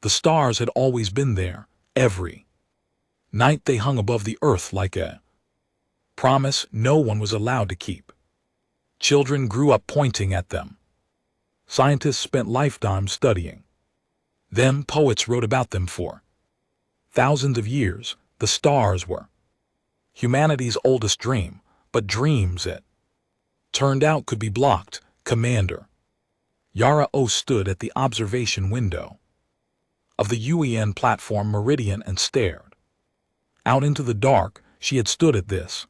The stars had always been there. Every night they hung above the earth like a promise no one was allowed to keep. Children grew up pointing at them. Scientists spent lifetimes studying them. Poets wrote about them for thousands of years. The stars were humanity's oldest dream, but dreams, it turned out, could be blocked. Commander Yara O stood at the observation window of the UN platform Meridian and stared out into the dark. She had stood at this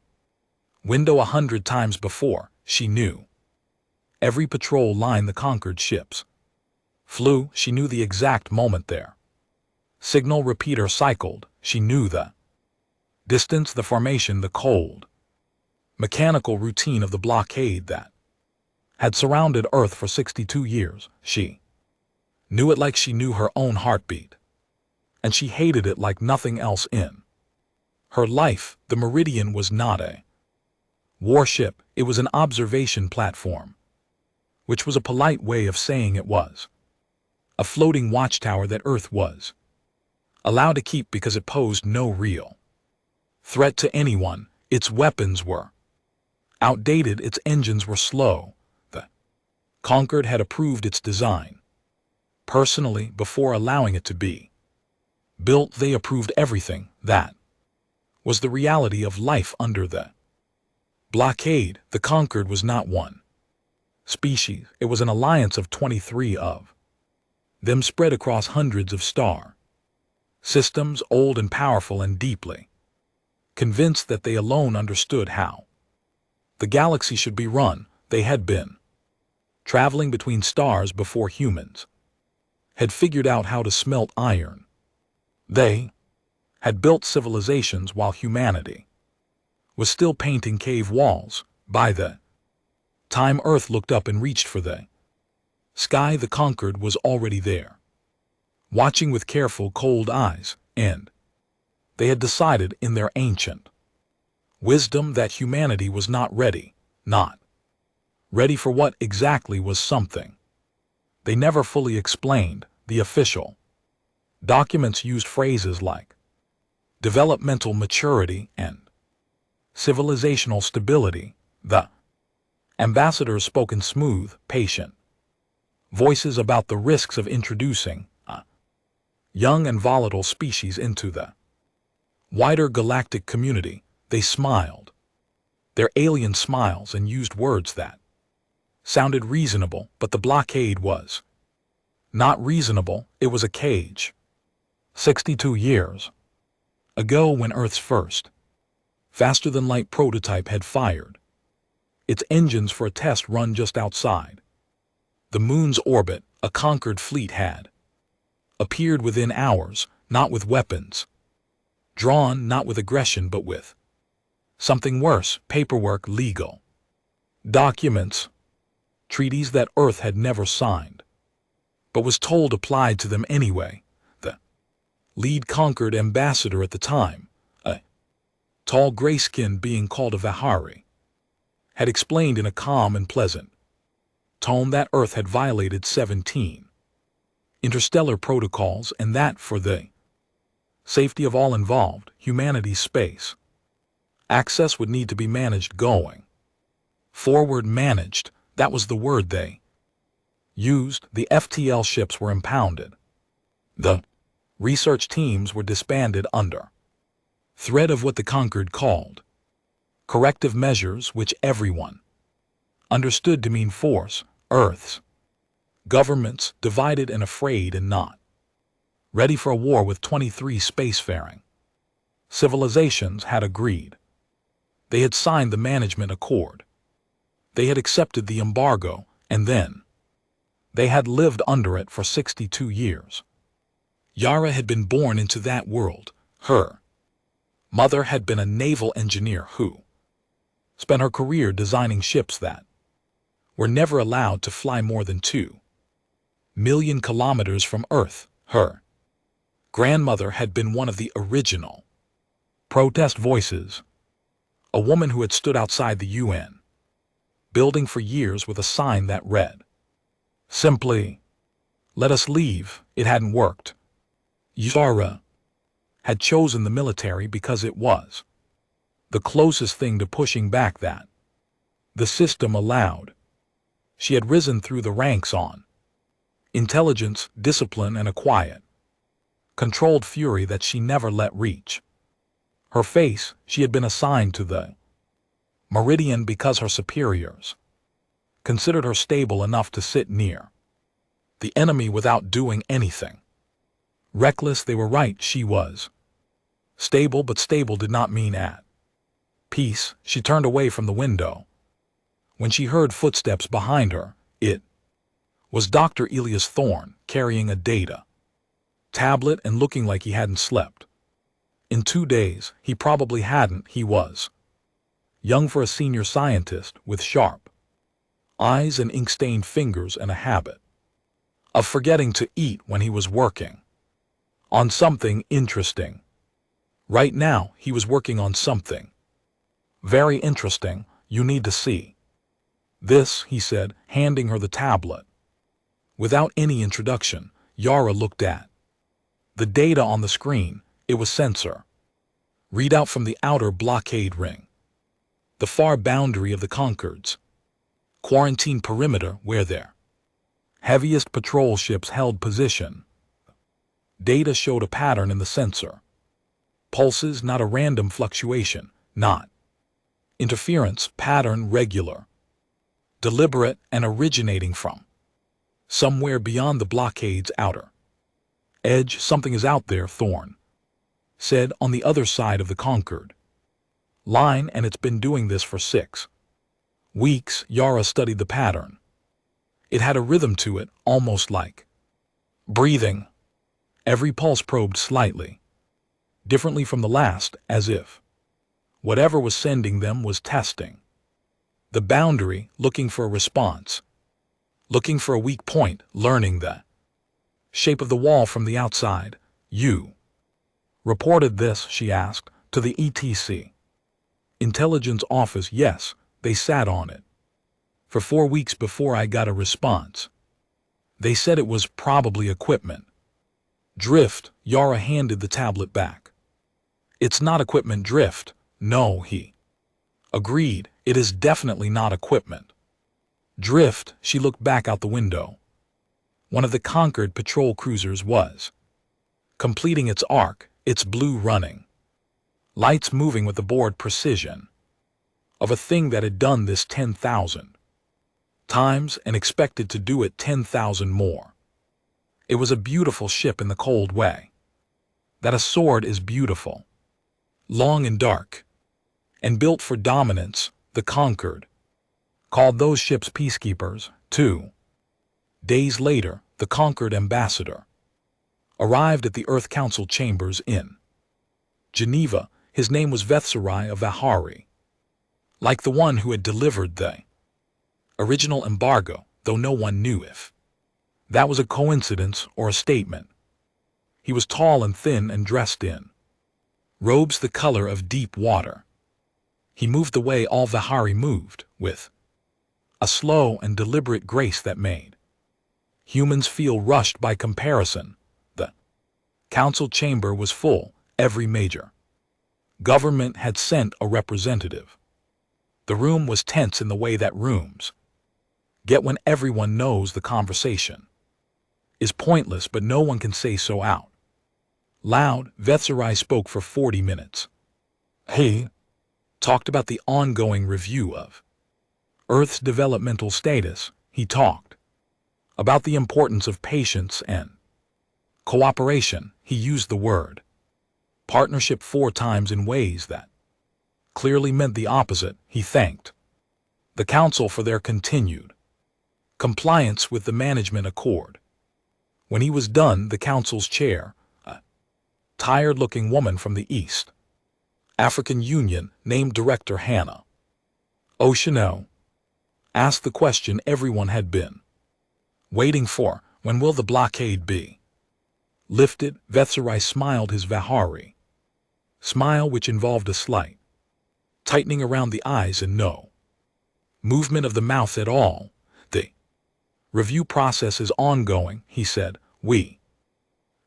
window 100 times before. She knew every patrol line the conquered ships flew. She knew the exact moment their signal repeater cycled. She knew the distance, the formation, the cold, mechanical routine of the blockade that had surrounded Earth for 62 years. She knew it like she knew her own heartbeat, and she hated it like nothing else in her life. The Meridian was not a warship, it was an observation platform, which was a polite way of saying it was a floating watchtower that Earth was allowed to keep because it posed no real threat to anyone. Its weapons were outdated, its engines were slow. The conquered had approved its design personally before allowing it to be built. They approved everything. That was the reality of life under the blockade. The conquered was not one species, it was an alliance of 23 of them spread across hundreds of star systems, old and powerful and deeply convinced that they alone understood how the galaxy should be run. They had been traveling between stars before humans had figured out how to smelt iron. They had built civilizations while humanity was still painting cave walls. By the time Earth looked up and reached for the sky, the conquered was already there, watching with careful, cold eyes, and they had decided in their ancient wisdom that humanity was not ready. Not ready for what exactly was something they never fully explained. The official documents used phrases like developmental maturity and civilizational stability. The ambassadors spoke in smooth, patient voices about the risks of introducing a young and volatile species into the wider galactic community. They smiled their alien smiles and used words that sounded reasonable, but the blockade was not reasonable. It was a cage. 62 years ago, when Earth's first faster-than-light prototype had fired its engines for a test run just outside the moon's orbit, a conquered fleet had appeared within hours, not with weapons drawn, not with aggression, but with something worse: paperwork, legal documents, treaties that Earth had never signed, but was told applied to them anyway. The lead conquered ambassador at the time, a tall gray-skinned being called a Vahari, had explained in a calm and pleasant tone that Earth had violated 17 interstellar protocols, and that for the safety of all involved, humanity's space access would need to be managed going forward. Managed, that was the word they used. The FTL ships were impounded. The research teams were disbanded under threat of what the conquered called corrective measures, which everyone understood to mean force. Earth's governments, divided and afraid and not ready for a war with 23 spacefaring civilizations, had agreed. They had signed the management accord. They had accepted the embargo, and then they had lived under it for 62 years. Yara had been born into that world. Her mother had been a naval engineer who spent her career designing ships that were never allowed to fly more than 2 million kilometers from Earth. Her grandmother had been one of the original protest voices, a woman who had stood outside the UN building for years with a sign that read simply, "Let us leave." It hadn't worked. Yara had chosen the military because it was the closest thing to pushing back that the system allowed. She had risen through the ranks on intelligence, discipline, and a quiet, controlled fury that she never let reach her face. She had been assigned to the Meridian because her superiors considered her stable enough to sit near the enemy without doing anything reckless. They were right, she was stable, but stable did not mean at peace. She turned away from the window when she heard footsteps behind her. It was Dr. Elias Thorne, carrying a data tablet and looking like he hadn't slept in 2 days. He probably hadn't. He was young for a senior scientist, with sharp eyes and ink-stained fingers and a habit of forgetting to eat when he was working on something interesting. Right now, he was working on something very interesting. You need to see this, he said, handing her the tablet. Without any introduction, Yara looked at the data on the screen. It was sensor readout from the outer blockade ring, the far boundary of the Concord's quarantine perimeter where their heaviest patrol ships held position. Data showed a pattern in the sensor pulses, not a random fluctuation, not interference, pattern regular, deliberate, and originating from somewhere beyond the blockade's outer edge. Something is out there, Thorne said, on the other side of the Concord line, and it's been doing this for 6 weeks. Yara studied the pattern. It had a rhythm to it, almost like breathing. Every pulse probed slightly differently from the last, as if whatever was sending them was testing the boundary, looking for a response, looking for a weak point, learning the shape of the wall from the outside. You reported this, she asked, to the ETC intelligence office. Yes, they sat on it for 4 weeks before I got a response. They said it was probably equipment drift. Yara handed the tablet back. It's not equipment drift. No, he agreed. It is definitely not equipment drift. She looked back out the window. One of the Concord patrol cruisers was completing its arc, its blue running lights moving with the bored precision of a thing that had done this 10,000 times and expected to do it 10,000 more. It was a beautiful ship in the cold way that a sword is beautiful, long and dark, and built for dominance. The Concord called those ships peacekeepers. 2 days later, the Concord ambassador arrived at the Earth Council chambers in Geneva. His name was Adversary of Vahari, like the one who had delivered the original embargo, though no one knew if that was a coincidence or a statement. He was tall and thin and dressed in robes the color of deep water. He moved the way all Vahari moved, with a slow and deliberate grace that made humans feel rushed by comparison. The council chamber was full. Every major government had sent a representative. The room was tense in the way that rooms get when everyone knows the conversation is pointless, but no one can say so out loud. Adversary spoke for 40 minutes. He talked about the ongoing review of Earth's developmental status. He talked about the importance of patience and cooperation. He used the word partnership 4 times in ways that clearly meant the opposite. He thanked the council for their continued compliance with the management accord. When he was done, the council's chair, a tired-looking woman from the East African Union named Director Hannah Oceano, asked the question everyone had been waiting for: when will the blockade be lifted? Adversary smiled his Vahari smile, which involved a slight tightening around the eyes and no movement of the mouth at all. The review process is ongoing, he said. We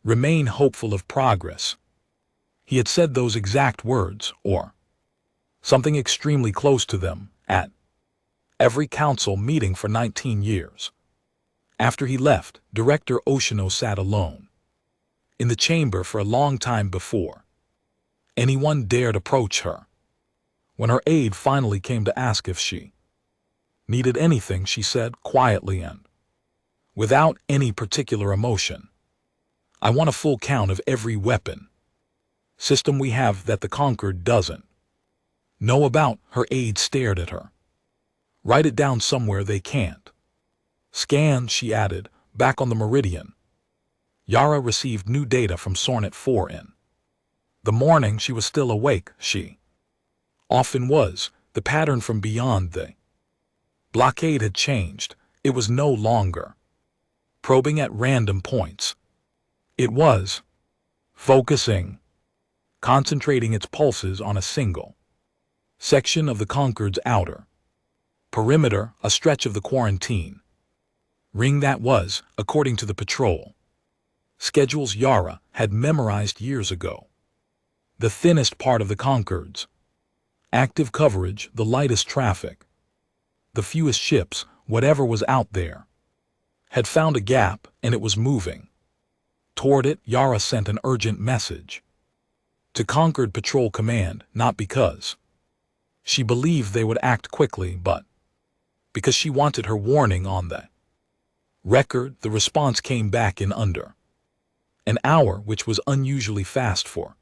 Remain hopeful of progress. He had said those exact words, or something extremely close to them, at every council meeting for 19 years. After he left, Director Oshino sat alone in the chamber for a long time before anyone dared approach her. When her aide finally came to ask if she needed anything, she said quietly and without any particular emotion, "I want a full count of every weapon system we have that the Conquered doesn't know about." Her aide stared at her. "Write it down somewhere they can't scan," she added, back on the Meridian. Yara received new data from Soren at 4 in the morning. She was still awake, she often was. The pattern from beyond the blockade had changed. It was no longer probing at random points. It was focusing, concentrating its pulses on a single section of the Conquered's outer perimeter, a stretch of the quarantine ring that was, according to the patrol schedules Yara had memorized years ago, the thinnest part of the Conquered's active coverage, the lightest traffic, the fewest ships. Whatever was out there had found a gap, and it was moving toward it. Yara sent an urgent message to Conquered Patrol Command, not because she believed they would act quickly, but because she wanted her warning on the record. The response came back in under an hour, which was unusually fast for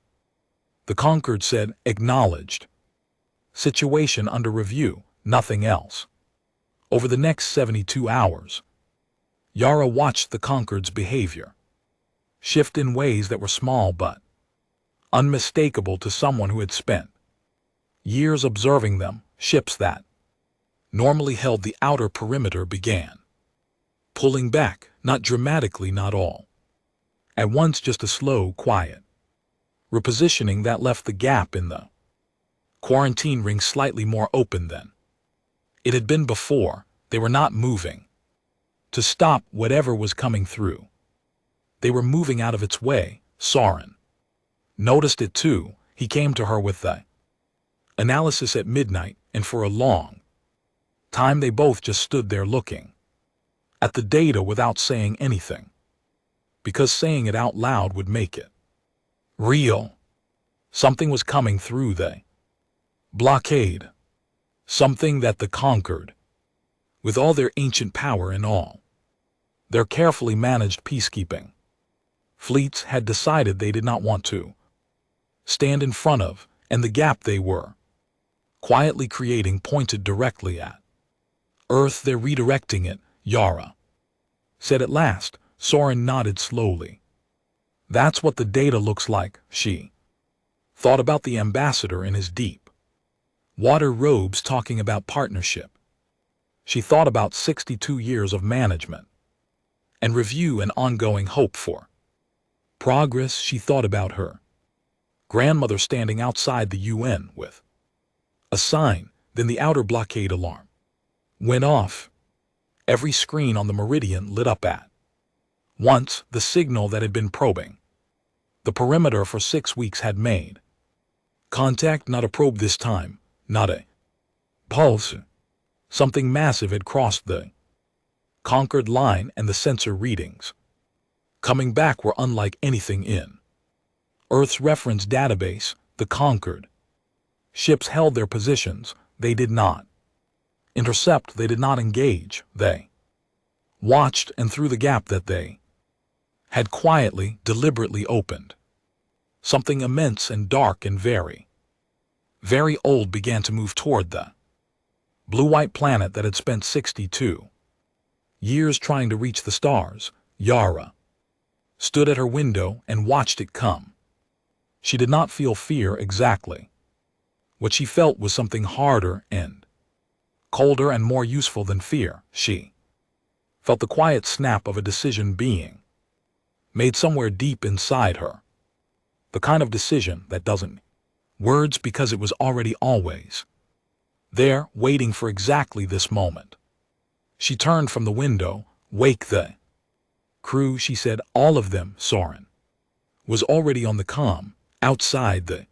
the Conquered. Said, "Acknowledged. Situation under review," nothing else. Over the next 72 hours, Yara watched the Conquered's behavior shift in ways that were small but unmistakable to someone who had spent years observing them. Ships that normally held the outer perimeter began pulling back, not dramatically, not all at once, just a slow, quiet repositioning that left the gap in the quarantine ring slightly more open than it had been before. They were not moving to stop whatever was coming through. They were moving out of its way. Soren noticed it too. He came to her with the analysis at midnight, and for a long time they both just stood there looking at the data without saying anything, because saying it out loud would make it real. Something was coming through the blockade, something that the Conquered, with all their ancient power and all their carefully managed peacekeeping fleets, had decided they did not want to stand in front of, and the gap they were quietly creating pointed directly at Earth. They're redirecting it, Yara said at last. Soren nodded slowly. That's what the data looks like. She thought about the ambassador in his deep water robes talking about partnership. She thought about 62 years of management and review and ongoing hope for progress. She thought about her grandmother standing outside the UN with a sign. Then the outer blockade alarm went off. Every screen on the Meridian lit up at once. The signal that had been probing the perimeter for 6 weeks had made contact. Not a probe this time, not a pulse. Something massive had crossed the Conquered line, and the sensor readings coming back were unlike anything in Earth's reference database. The Conquered ships held their positions. They did not intercept. They did not engage. They watched, and through the gap that they had quietly, deliberately opened, something immense and dark and very, very old began to move toward the blue-white planet that had spent 62 years trying to reach the stars. Yara stood at her window and watched it come. She did not feel fear exactly. What she felt was something harder and colder and more useful than fear. She felt the quiet snap of a decision being made somewhere deep inside her. The kind of decision that doesn't words, because it was already always there, waiting for exactly this moment. She turned from the window. "Wake the crew," she said. "All of them, Soren." was already on the comm. Outside, the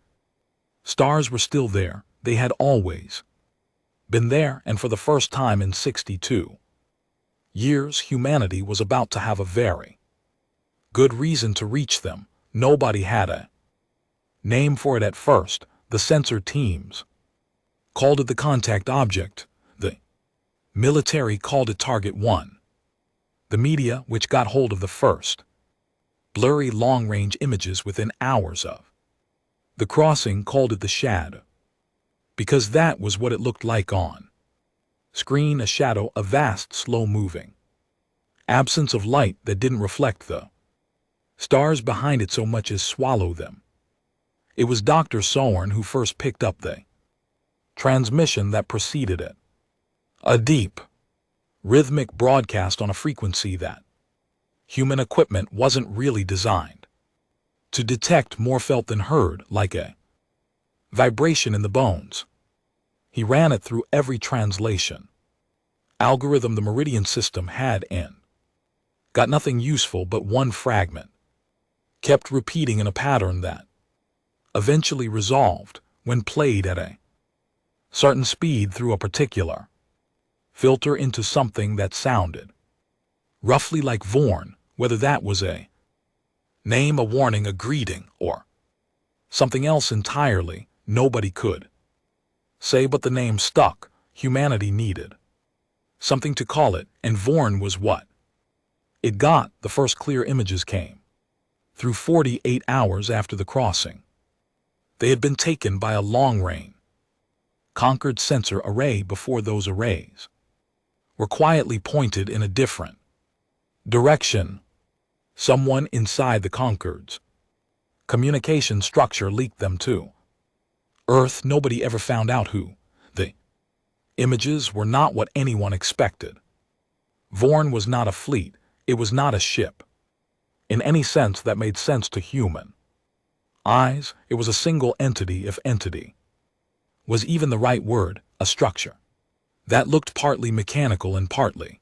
stars were still there. They had always been there, and for the first time in 62 years, humanity was about to have a very good reason to reach them. Nobody had a name for it at first. The sensor teams called it the contact object. The military called it Target 1. The media, which got hold of the first blurry long-range images within hours of the crossing, called it the shadow, because that was what it looked like on screen, a shadow, a vast, slow-moving absence of light that didn't reflect the stars behind it so much as swallow them. It was Dr. Soren who first picked up the transmission that preceded it. A deep, rhythmic broadcast on a frequency that human equipment wasn't really designed to detect, more felt than heard, like a vibration in the bones. He ran it through every translation algorithm the Meridian system had and got nothing useful but one fragment, kept repeating in a pattern that eventually resolved when played at a certain speed through a particular filter into something that sounded roughly like Vorn, whether that was a name, a warning, a greeting, or something else entirely. Nobody could say, but the name stuck. Humanity needed something to call it, and Vorn was what it got. The first clear images came through 48 hours after the crossing. They had been taken by a long-range conquered sensor array before those arrays were quietly pointed in a different direction. Someone inside the Concorde's communication structure leaked them to Earth. Nobody ever found out who. The images were not what anyone expected. Vorn was not a fleet. It was not a ship in any sense that made sense to human eyes. It was a single entity, if entity was even the right word, a structure that looked partly mechanical and partly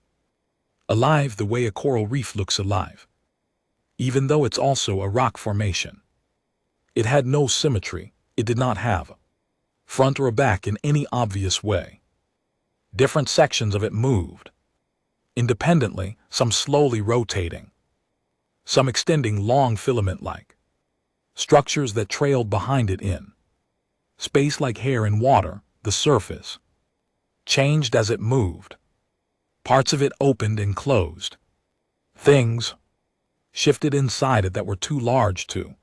alive, the way a coral reef looks alive, even though it's also a rock formation. It had no symmetry. It did not have a front or a back in any obvious way. Different sections of it moved independently, some slowly rotating, some extending long filament-like structures that trailed behind it in space like hair in water. The surface changed as it moved. Parts of it opened and closed. Things shifted inside it that were too large to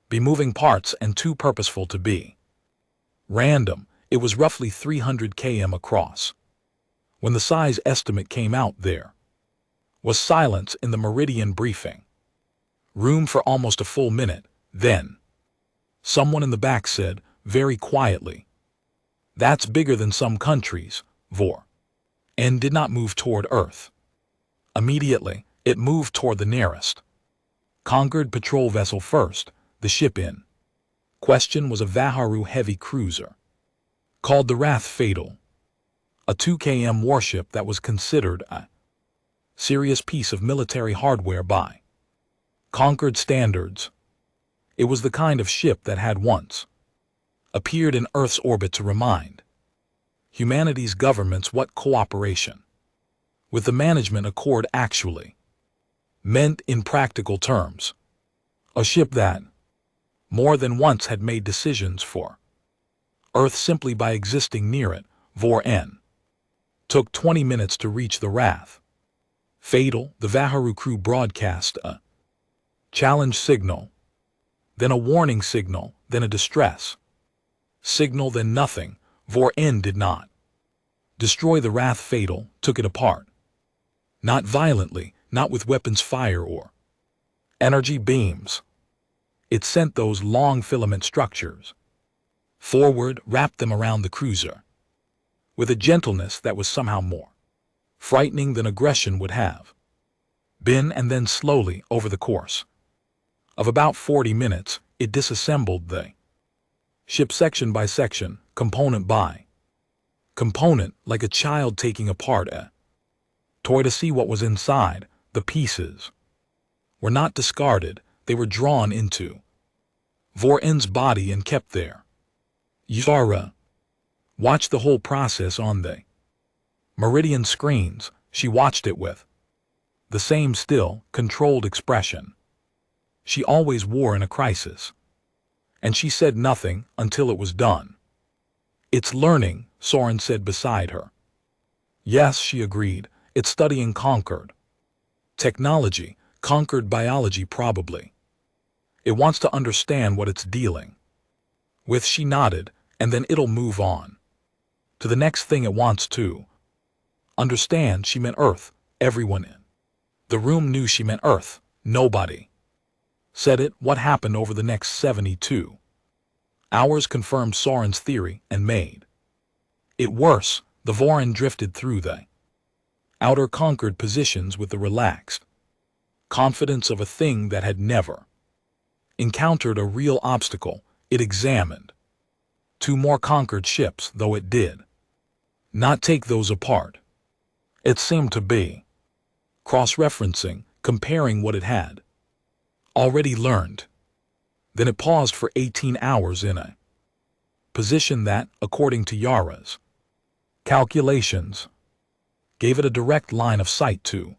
be moving parts and too purposeful to be random. It was roughly 300 km across. When the size estimate came out, there was silence in the Meridian briefing room for almost a full minute. Then someone in the back said, very quietly, "That's bigger than some countries, Vor," and did not move toward Earth. Immediately, it moved toward the nearest conquered patrol vessel first. The ship in question was a Vaharu heavy cruiser called the Wrath Fatal, a 2 km warship that was considered a serious piece of military hardware by conquered standards. It was the kind of ship that had once appeared in Earth's orbit to remind humanity's governments what cooperation with the management accord actually meant in practical terms. A ship that more than once had made decisions for Earth simply by existing near it. Vor N took 20 minutes to reach the Wrath Fatal. The Vaharu crew broadcast a challenge signal, then a warning signal, then a distress signal, then nothing. Vor N did not destroy the Wrath Fatal, took it apart. Not violently, not with weapons fire or energy beams. It sent those long filament structures forward, wrapped them around the cruiser with a gentleness that was somehow more frightening than aggression would have been, and then slowly, over the course of about 40 minutes, it disassembled the ship section by section, component by component, like a child taking apart a toy to see what was inside. The pieces were not discarded. they were drawn into Voron's body and kept there. Yara watched the whole process on the Meridian screens. She watched it with the same still, controlled expression she always wore in a crisis. And she said nothing until it was done. "It's learning," Soren said beside her. "Yes," she agreed, "it's studying conquered technology, conquered biology probably. It wants to understand what it's dealing with." She nodded, "and then it'll move on to the next thing it wants to understand." She meant Earth. Everyone in the room knew she meant Earth. Nobody said it. What happened over the next 72 hours confirmed Soren's theory and made it worse. The Voron drifted through the outer conquered positions with the relaxed confidence of a thing that had never encountered a real obstacle. It examined 2 more conquered ships, though it did not take those apart. It seemed to be cross-referencing, comparing what it had already learned. Then it paused for 18 hours in a position that, according to Yara's calculations, gave it a direct line of sight to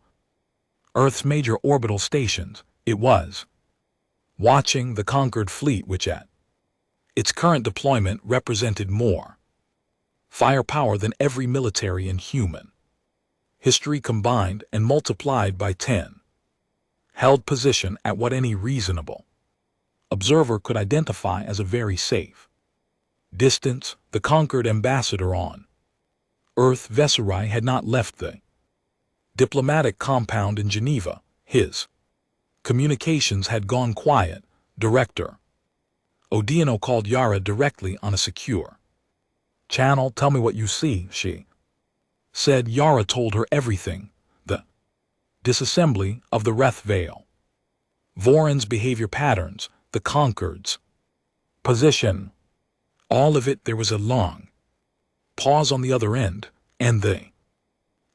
Earth's major orbital stations. It was watching the conquered fleet, which at its current deployment represented more firepower than every military in human history combined and multiplied by 10. Held position at what any reasonable observer could identify as a very safe distance. The conquered ambassador on Earth, Adversary, had not left the diplomatic compound in Geneva. His communications had gone quiet. Director Odino called Yara directly on a secure channel. "Tell me what you see," she said. Yara told her everything. The disassembly of the Wraith Veil, Voron's behavior patterns, the conquered's position. All of it. There was a long pause on the other end, and the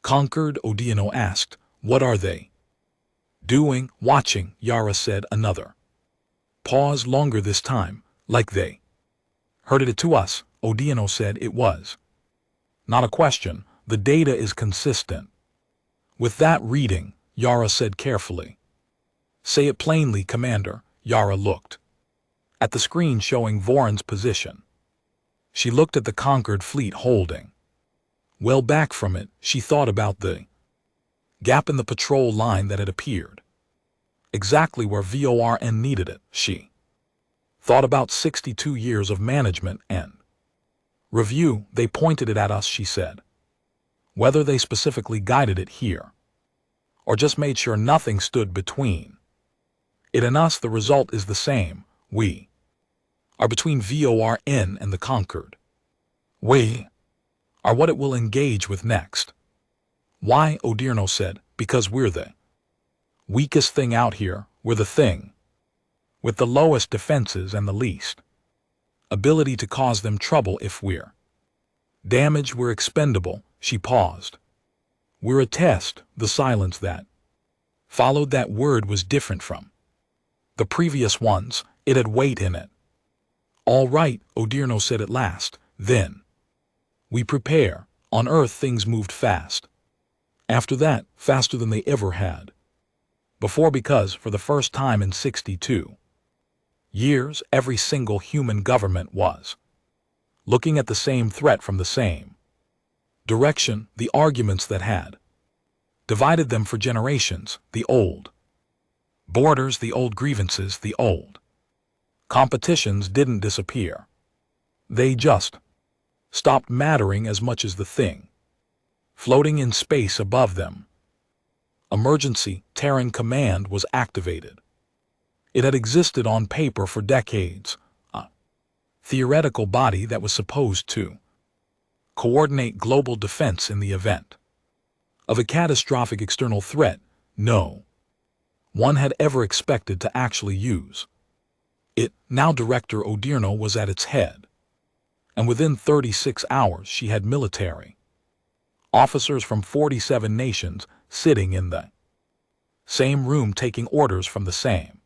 conquered, Odino asked, "What are they doing?" "Watching," Yara said. Another pause, longer this time. "Like they herded it to us," Odino said. It was not a question. The data is consistent with that reading, Yara said carefully. "Say it plainly, Commander." Yara looked at the screen showing Voron's position. She looked at the conquered fleet holding well back from it. She thought about the gap in the patrol line that had appeared exactly where Voron needed it. She thought about 62 years of management and review. "They pointed it at us," she said. "Whether they specifically guided it here or just made sure nothing stood between it and us, the result is the same. We are between Voron and the conquered. We are what it will engage with next." "Why?" Odino said. "Because we're the weakest thing out here. We're the thing with the lowest defenses and the least ability to cause them trouble. If we're damaged, we're expendable." She paused. "We're a test." The silence that followed that word was different from the previous ones. It had weight in it. "All right," Odino said at last. "Then we prepare." On Earth things moved fast. After that, faster than they ever had before, because for the first time in 62 years, every single human government was looking at the same threat from the same direction. The arguments that had divided them for generations, the old borders, the old grievances, the old competitions, didn't disappear. They just stopped mattering as much as the thing floating in space above them. Emergency Terran Command was activated. It had existed on paper for decades, a theoretical body that was supposed to coordinate global defense in the event of a catastrophic external threat. No one had ever expected to actually use it. Now Director Odino was at its head, and within 36 hours she had military officers from 47 nations sitting in the same room taking orders from the same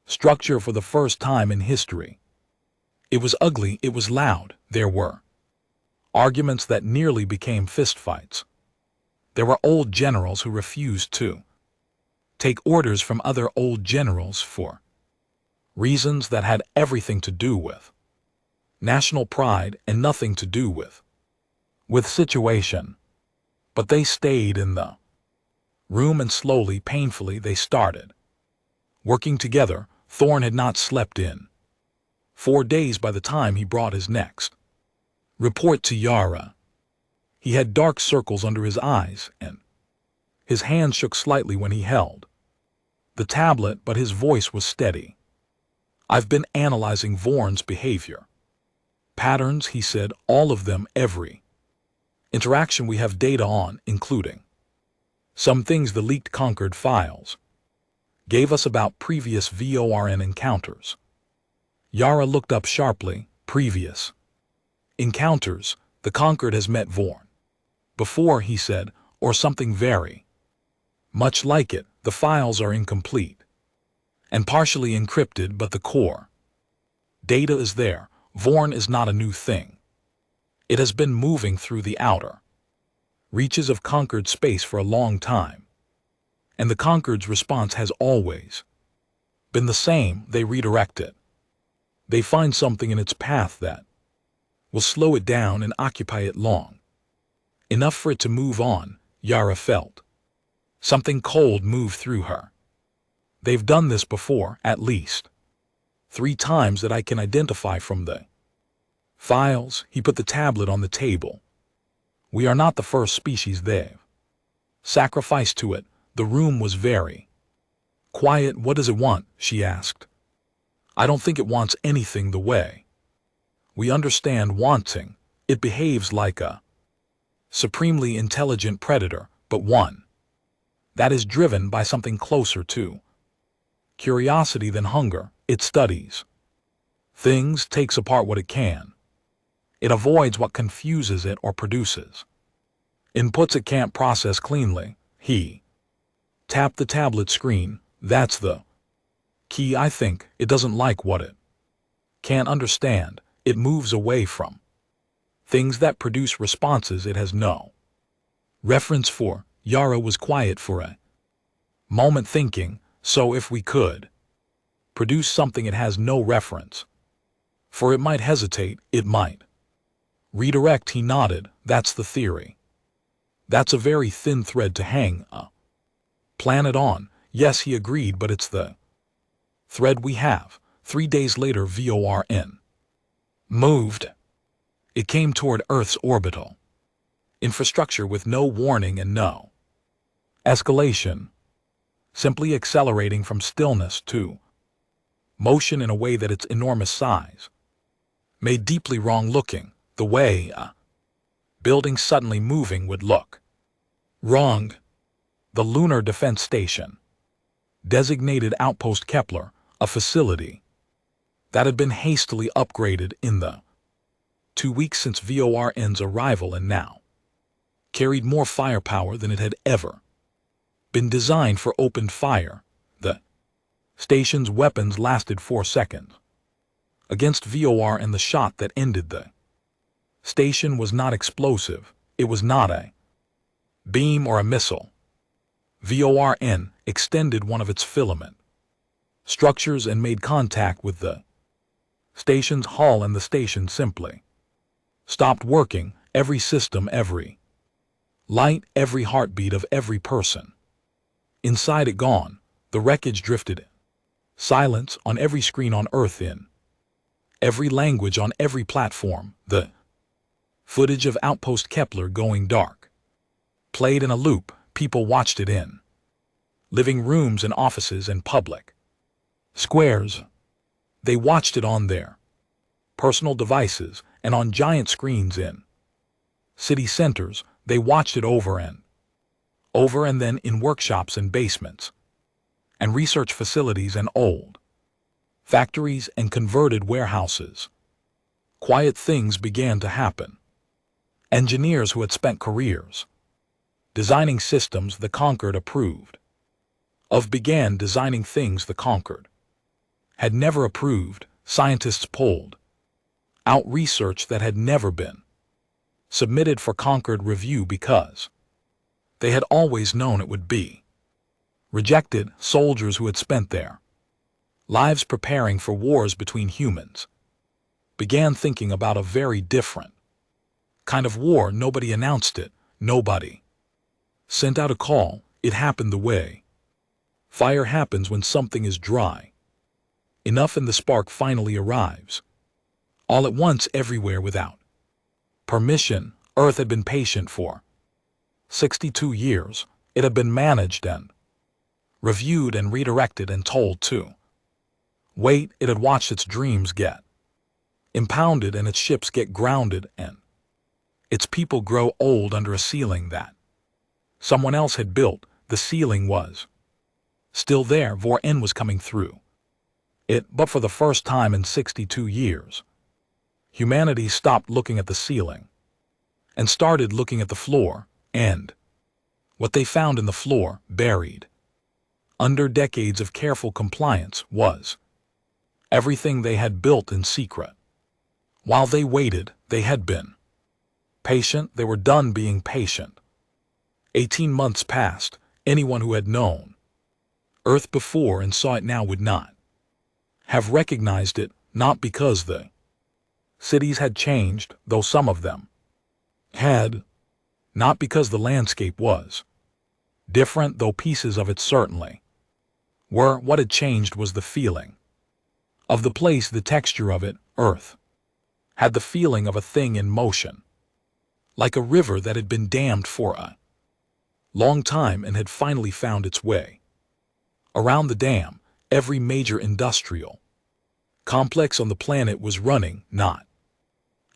Structure for the first time in history. It was ugly, it was loud, there were arguments that nearly became fistfights. There were old generals who refused to take orders from other old generals for reasons that had everything to do with national pride and nothing to do with situation. But they stayed in the room and slowly, painfully, they started working together. Thorne had not slept in 4 days by the time he brought his next report to Yara. He had dark circles under his eyes, and his hand shook slightly when he held the tablet, but his voice was steady. I've been analyzing Vorn's behavior. Patterns, he said, all of them, every interaction we have data on, including some things the leaked Concord files gave us about previous VORN encounters. Yara looked up sharply. Previous encounters. The Concord has met Vorn before, he said, or something very much like it. The files are incomplete and partially encrypted, but the core data is there. Vorn is not a new thing. It has been moving through the outer reaches of Concord space for a long time. And the Concord's response has always been the same. They redirect it. They find something in its path that will slow it down and occupy it long enough for it to move on. Yara felt something cold move through her. They've done this before, at least 3 times that I can identify from the files. He put the tablet on the table. We are not the first species they've sacrificed to it. The room was very quiet. What does it want? She asked. I don't think it wants anything the way we understand wanting. It behaves like a supremely intelligent predator, but one that is driven by something closer to curiosity than hunger. It studies things, takes apart what it can. It avoids what confuses it or produces inputs it can't process cleanly. He tapped the tablet screen. That's the key, I think. It doesn't like what it can't understand. It moves away from things that produce responses it has no reference for. Yara was quiet for a moment, thinking, so if we could produce something it has no reference for, it might hesitate, it might redirect. He nodded. That's the theory. That's a very thin thread to hang a planet on. Yes, he agreed, but it's the thread we have. 3 days later, VORN moved. It came toward Earth's orbital infrastructure with no warning and no escalation, simply accelerating from stillness to motion in a way that its enormous size made deeply wrong looking. The way a building suddenly moving would look wrong. The Lunar Defense Station, designated Outpost Kepler, a facility that had been hastily upgraded in the 2 weeks since VORN's arrival and now carried more firepower than it had ever been designed for. Opened fire. The station's weapons lasted 4 seconds against VOR, and the shot that ended the station was not explosive. It was not a beam or a missile. VORN extended one of its filament structures and made contact with the station's hull, and the station simply stopped working. Every system, every light, every heartbeat of every person inside it gone. The wreckage drifted in silence on every screen on Earth, in every language, on every platform. The footage of Outpost Kepler going dark played in a loop. People watched it in living rooms and offices and public squares. They watched it on their personal devices and on giant screens in city centers. They watched it over and then in workshops and basements and research facilities and old factories and converted warehouses. Quiet things began to happen. Engineers who had spent careers designing systems the Concord approved of began designing things the Concord had never approved, scientists pulled out research that had never been submitted for Concord review because they had always known it would be rejected. Soldiers who had spent their lives preparing for wars between humans began thinking about a very different kind of war. Nobody announced it. Nobody sent out a call. It happened the way fire happens when something is dry enough and the spark finally arrives. All at once, everywhere, without permission. Earth had been patient for 62 years. It had been managed and reviewed and redirected and told to wait. It had watched its dreams get impounded and its ships get grounded and its people grow old under a ceiling that someone else had built. The ceiling was still there. Vor-N was coming through it, but for the first time in 62 years, humanity stopped looking at the ceiling and started looking at the floor, and what they found in the floor, buried under decades of careful compliance, was everything they had built in secret. While they waited, they had been patient. They were done being patient. 18 months passed. Anyone who had known Earth before and saw it now would not have recognized it, not because the cities had changed, though some of them had, not because the landscape was different, though pieces of it certainly were. What had changed was the feeling of the place, the texture of it. Earth had the feeling of a thing in motion, like a river that had been dammed for a long time and had finally found its way around the dam. Every major industrial complex on the planet was running, not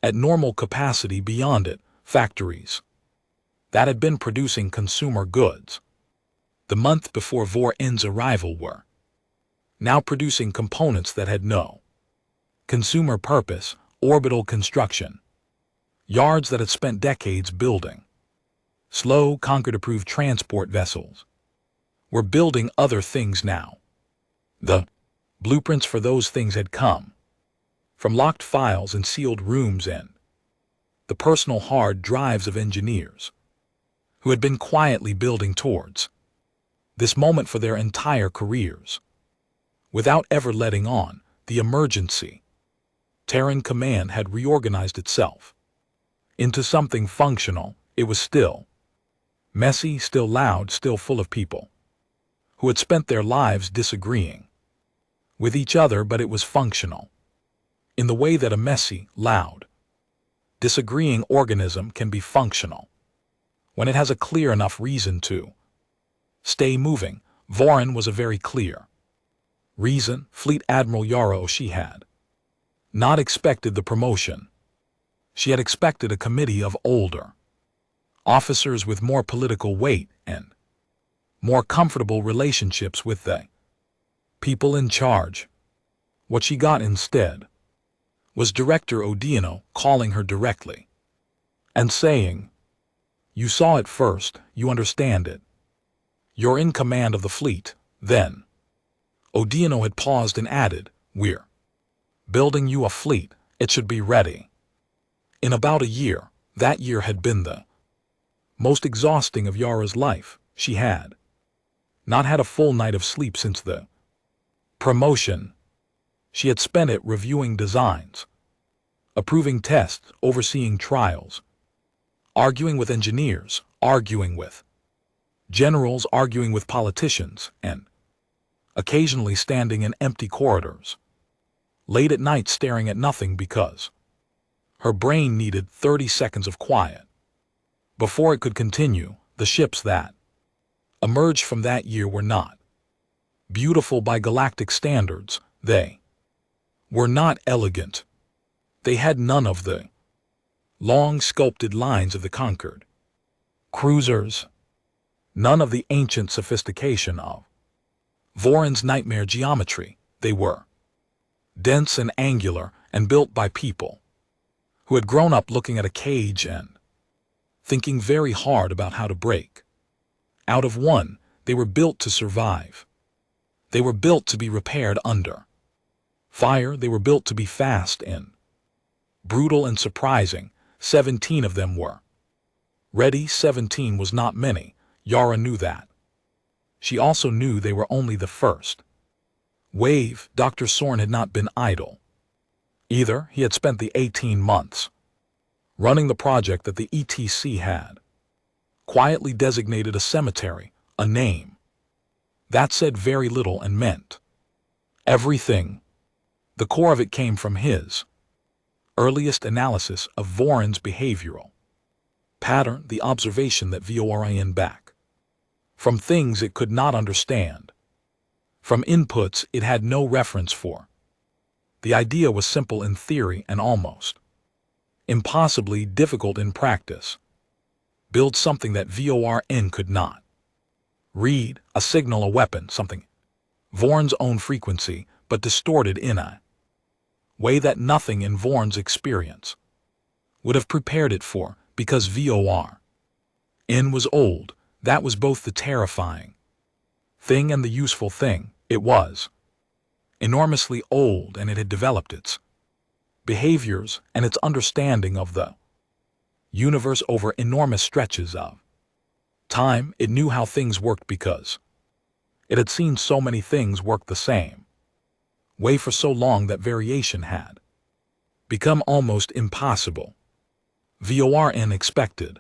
at normal capacity. Beyond it, factories that had been producing consumer goods the month before Vor-N's arrival were now producing components that had no consumer purpose. Orbital construction yards that had spent decades building slow, Concord-approved transport vessels were building other things now. The blueprints for those things had come from locked files and sealed rooms and the personal hard drives of engineers who had been quietly building towards this moment for their entire careers, without ever letting on. The emergency Terran command had reorganized itself into something functional. It was still messy, still loud, still full of people who had spent their lives disagreeing with each other, but it was functional in the way that a messy, loud, disagreeing organism can be functional when it has a clear enough reason to stay moving. Vor-N was a very clear reason. Fleet Admiral Yarrow, she had not expected the promotion. She had expected a committee of older officers with more political weight and more comfortable relationships with the people in charge. What she got instead was Director Odeano calling her directly and saying, "You saw it first, you understand it. You're in command of the fleet." Then Odeano had paused and added, "We're building you a fleet. It should be ready in about a year." That year had been the most exhausting of Yara's life. She had not had a full night of sleep since the promotion. She had spent it reviewing designs, approving tests, overseeing trials, arguing with engineers, arguing with generals, arguing with politicians, and occasionally standing in empty corridors, late at night staring at nothing because her brain needed 30 seconds of quiet before it could continue. The ships that emerged from that year were not beautiful by galactic standards. They were not elegant. They had none of the long sculpted lines of the Concord cruisers, none of the ancient sophistication of Vor-N's nightmare geometry. They were dense and angular and built by people who had grown up looking at a cage and thinking very hard about how to break out of one. They were built to survive. They were built to be repaired under Fire, they were built to be fast and brutal and surprising. 17 of them were ready. 17 was not many. Yara knew that. She also knew they were only the first wave. Dr. Sorn had not been idle. Either he had spent the 18 months running the project that the ETC had quietly designated a cemetery, a name that said very little and meant everything. The core of it came from his earliest analysis of Voron's behavioral pattern, the observation that Vorin back from things it could not understand, from inputs it had no reference for. The idea was simple in theory and almost impossibly difficult in practice. Build something that Vorin could not read, a signal, a weapon, something Voron's own frequency, but distorted in a way that nothing in Voron's experience would have prepared it for, because Vorin was old. That was both the terrifying thing and the useful thing. It was enormously old, and it had developed its behaviors and its understanding of the universe over enormous stretches of time. It knew how things worked because it had seen so many things work the same way for so long that variation had become almost impossible. Vorin expected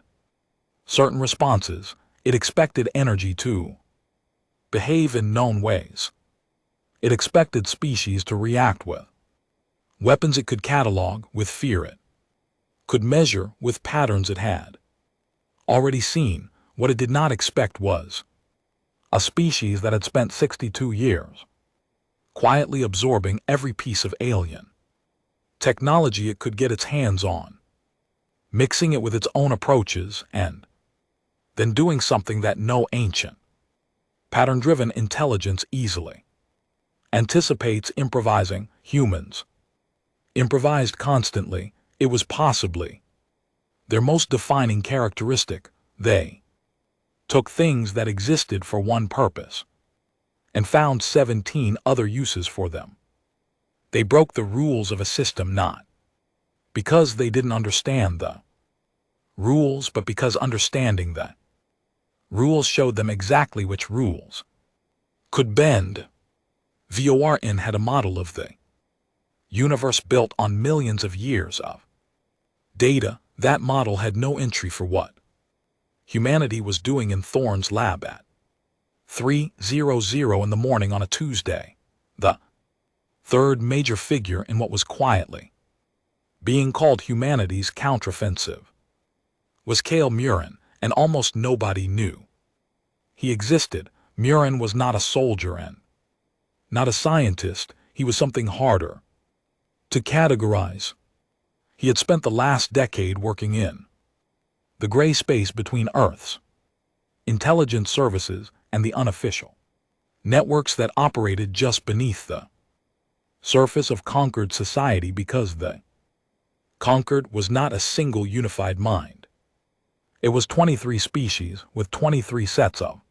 certain responses. It expected energy to behave in known ways. It expected species to react with weapons it could catalog, with fear it could measure, with patterns it had already seen. What it did not expect was a species that had spent 62 years quietly absorbing every piece of alien technology it could get its hands on, mixing it with its own approaches, and then doing something that no ancient pattern-driven intelligence easily anticipates. Improvising. Humans improvised constantly. It was possibly their most defining characteristic. They took things that existed for one purpose and found 17 other uses for them. They broke the rules of a system not because they didn't understand the rules, but because understanding the rules showed them exactly which rules could bend. Vorin had a model of the universe built on millions of years of data. That model had no entry for what humanity was doing in Thorne's lab at 3:00 in the morning on a Tuesday. The third major figure in what was quietly being called humanity's counteroffensive was Cale Murin, and almost nobody knew he existed. Murin was not a soldier and not a scientist. He was something harder to categorize. He had spent the last decade working in the gray space between Earth's intelligence services and the unofficial networks that operated just beneath the surface of conquered society, because the conquered was not a single unified mind. It was 23 species with 23 sets of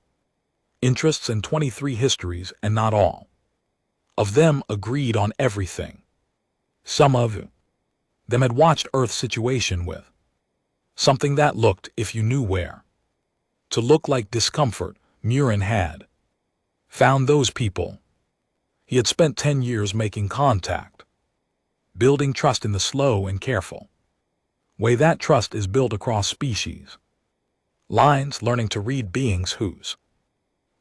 interests and 23 histories, and not all of them agreed on everything. Some of them had watched Earth's situation with something that looked, if you knew where to look, like discomfort. Murin had found those people. He had spent 10 years making contact, building trust in the slow and careful way that trust is built across species lines, learning to read beings whose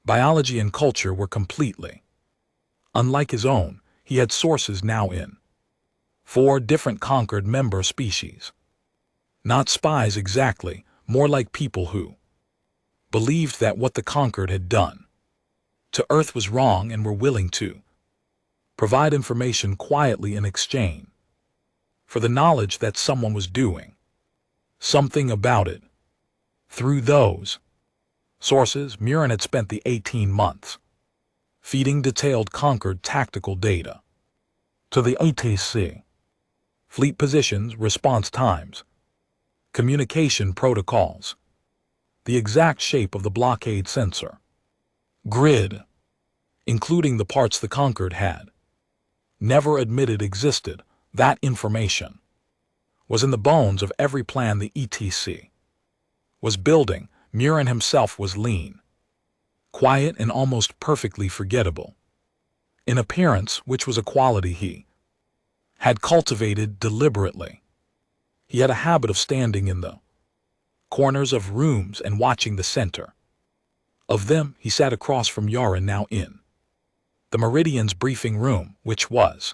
biology and culture were completely unlike his own. He had sources now in 4 different conquered member species. Not spies exactly, more like people who believed that what the conquered had done to Earth was wrong and were willing to provide information quietly in exchange for the knowledge that someone was doing something about it. Through those sources, Murin had spent the 18 months feeding detailed conquered tactical data to the ATC. Fleet positions, response times, communication protocols, the exact shape of the blockade sensor grid, including the parts the conquered had never admitted existed. That information was in the bones of every plan the ETC was building. Murin himself was lean, quiet, and almost perfectly forgettable in appearance, which was a quality he had cultivated deliberately. He had a habit of standing in the corners of rooms and watching the center of them. He sat across from Yara, now in the Meridian's briefing room, which was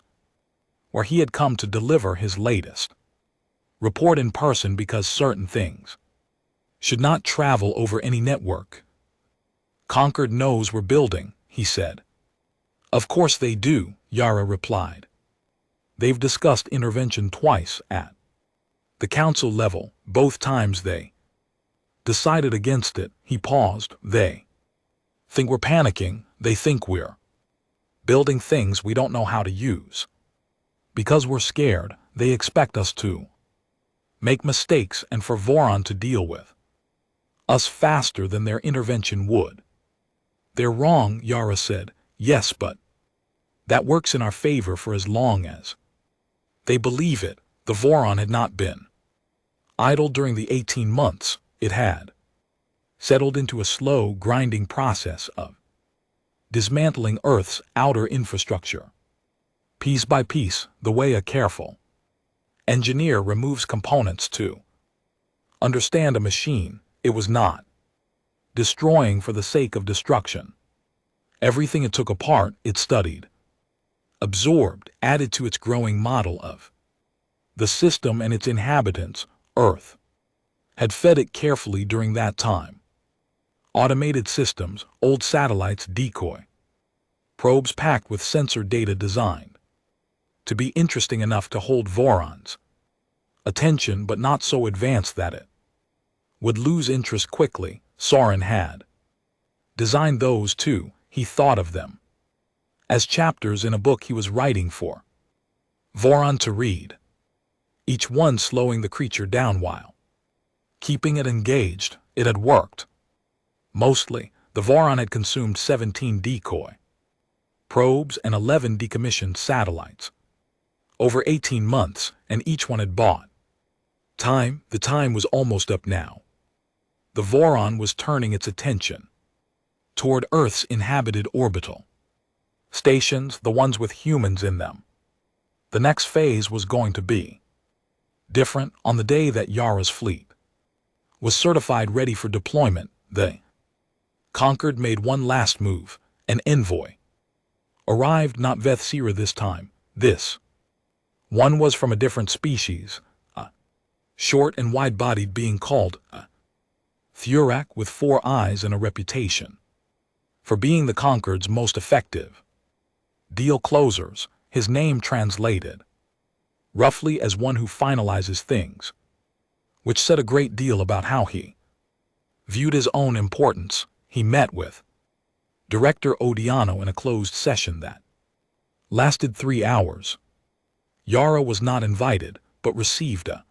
where he had come to deliver his latest report in person, because certain things should not travel over any network. Concord knows we're building, he said. Of course they do, Yara replied. They've discussed intervention twice at the council level. Both times they decided against it. He paused. They think we're panicking. They think we're building things we don't know how to use. Because we're scared, they expect us to make mistakes and for Voron to deal with us faster than their intervention would. They're wrong, Yara said. Yes, but that works in our favor for as long as they believe it. The Voron had not been idle during the 18 months. It had settled into a slow, grinding process of dismantling Earth's outer infrastructure, piece by piece, the way a careful engineer removes components to understand a machine. It was not destroying for the sake of destruction. Everything it took apart, it studied, absorbed, added to its growing model of the system and its inhabitants. Earth had fed it carefully during that time. Automated systems, old satellites, decoy probes packed with sensor data designed to be interesting enough to hold Voron's attention, but not so advanced that it would lose interest quickly. Soren had designed those too. He thought of them as chapters in a book he was writing for Voron to read, each one slowing the creature down while keeping it engaged. It had worked. Mostly, the Voron had consumed 17 decoy probes and 11 decommissioned satellites over 18 months, and each one had bought time. The time was almost up now. The Voron was turning its attention toward Earth's inhabited orbital stations, the ones with humans in them. The next phase was going to be different. On the day that Yara's fleet was certified ready for deployment, they Concord made one last move. An envoy arrived, not Vethsira this time. This one was from a different species, short and wide-bodied being called Thurak, with 4 eyes and a reputation for being the Concord's most effective deal closers. His name translated roughly as one who finalizes things, which said a great deal about how he viewed his own importance. He met with Director Odiano in a closed session that lasted 3 hours. Yara was not invited, but received a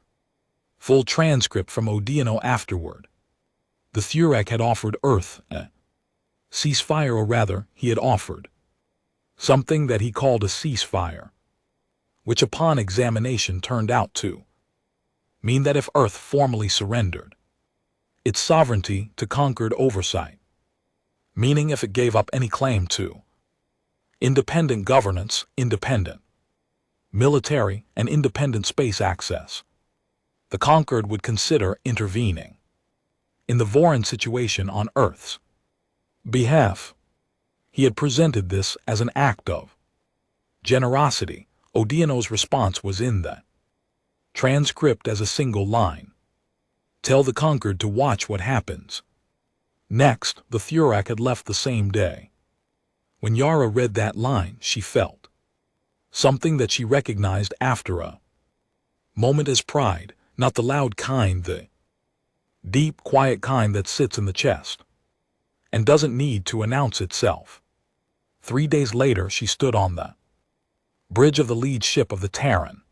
full transcript from Odiano afterward. The Thurak had offered Earth a ceasefire, or rather, he had offered something that he called a ceasefire, which upon examination turned out to mean that if Earth formally surrendered its sovereignty to Concord oversight, meaning if it gave up any claim to independent governance, independent military, and independent space access, the Concord would consider intervening in the Voron situation on Earth's behalf. He had presented this as an act of generosity. Odiano's response was in the transcript as a single line. Tell the Concord to watch what happens. Next, the Thurak had left the same day. When Yara read that line, she felt something that she recognized after a moment as pride, not the loud kind, the deep, quiet kind that sits in the chest and doesn't need to announce itself. 3 days later, she stood on the bridge of the lead ship of the Terran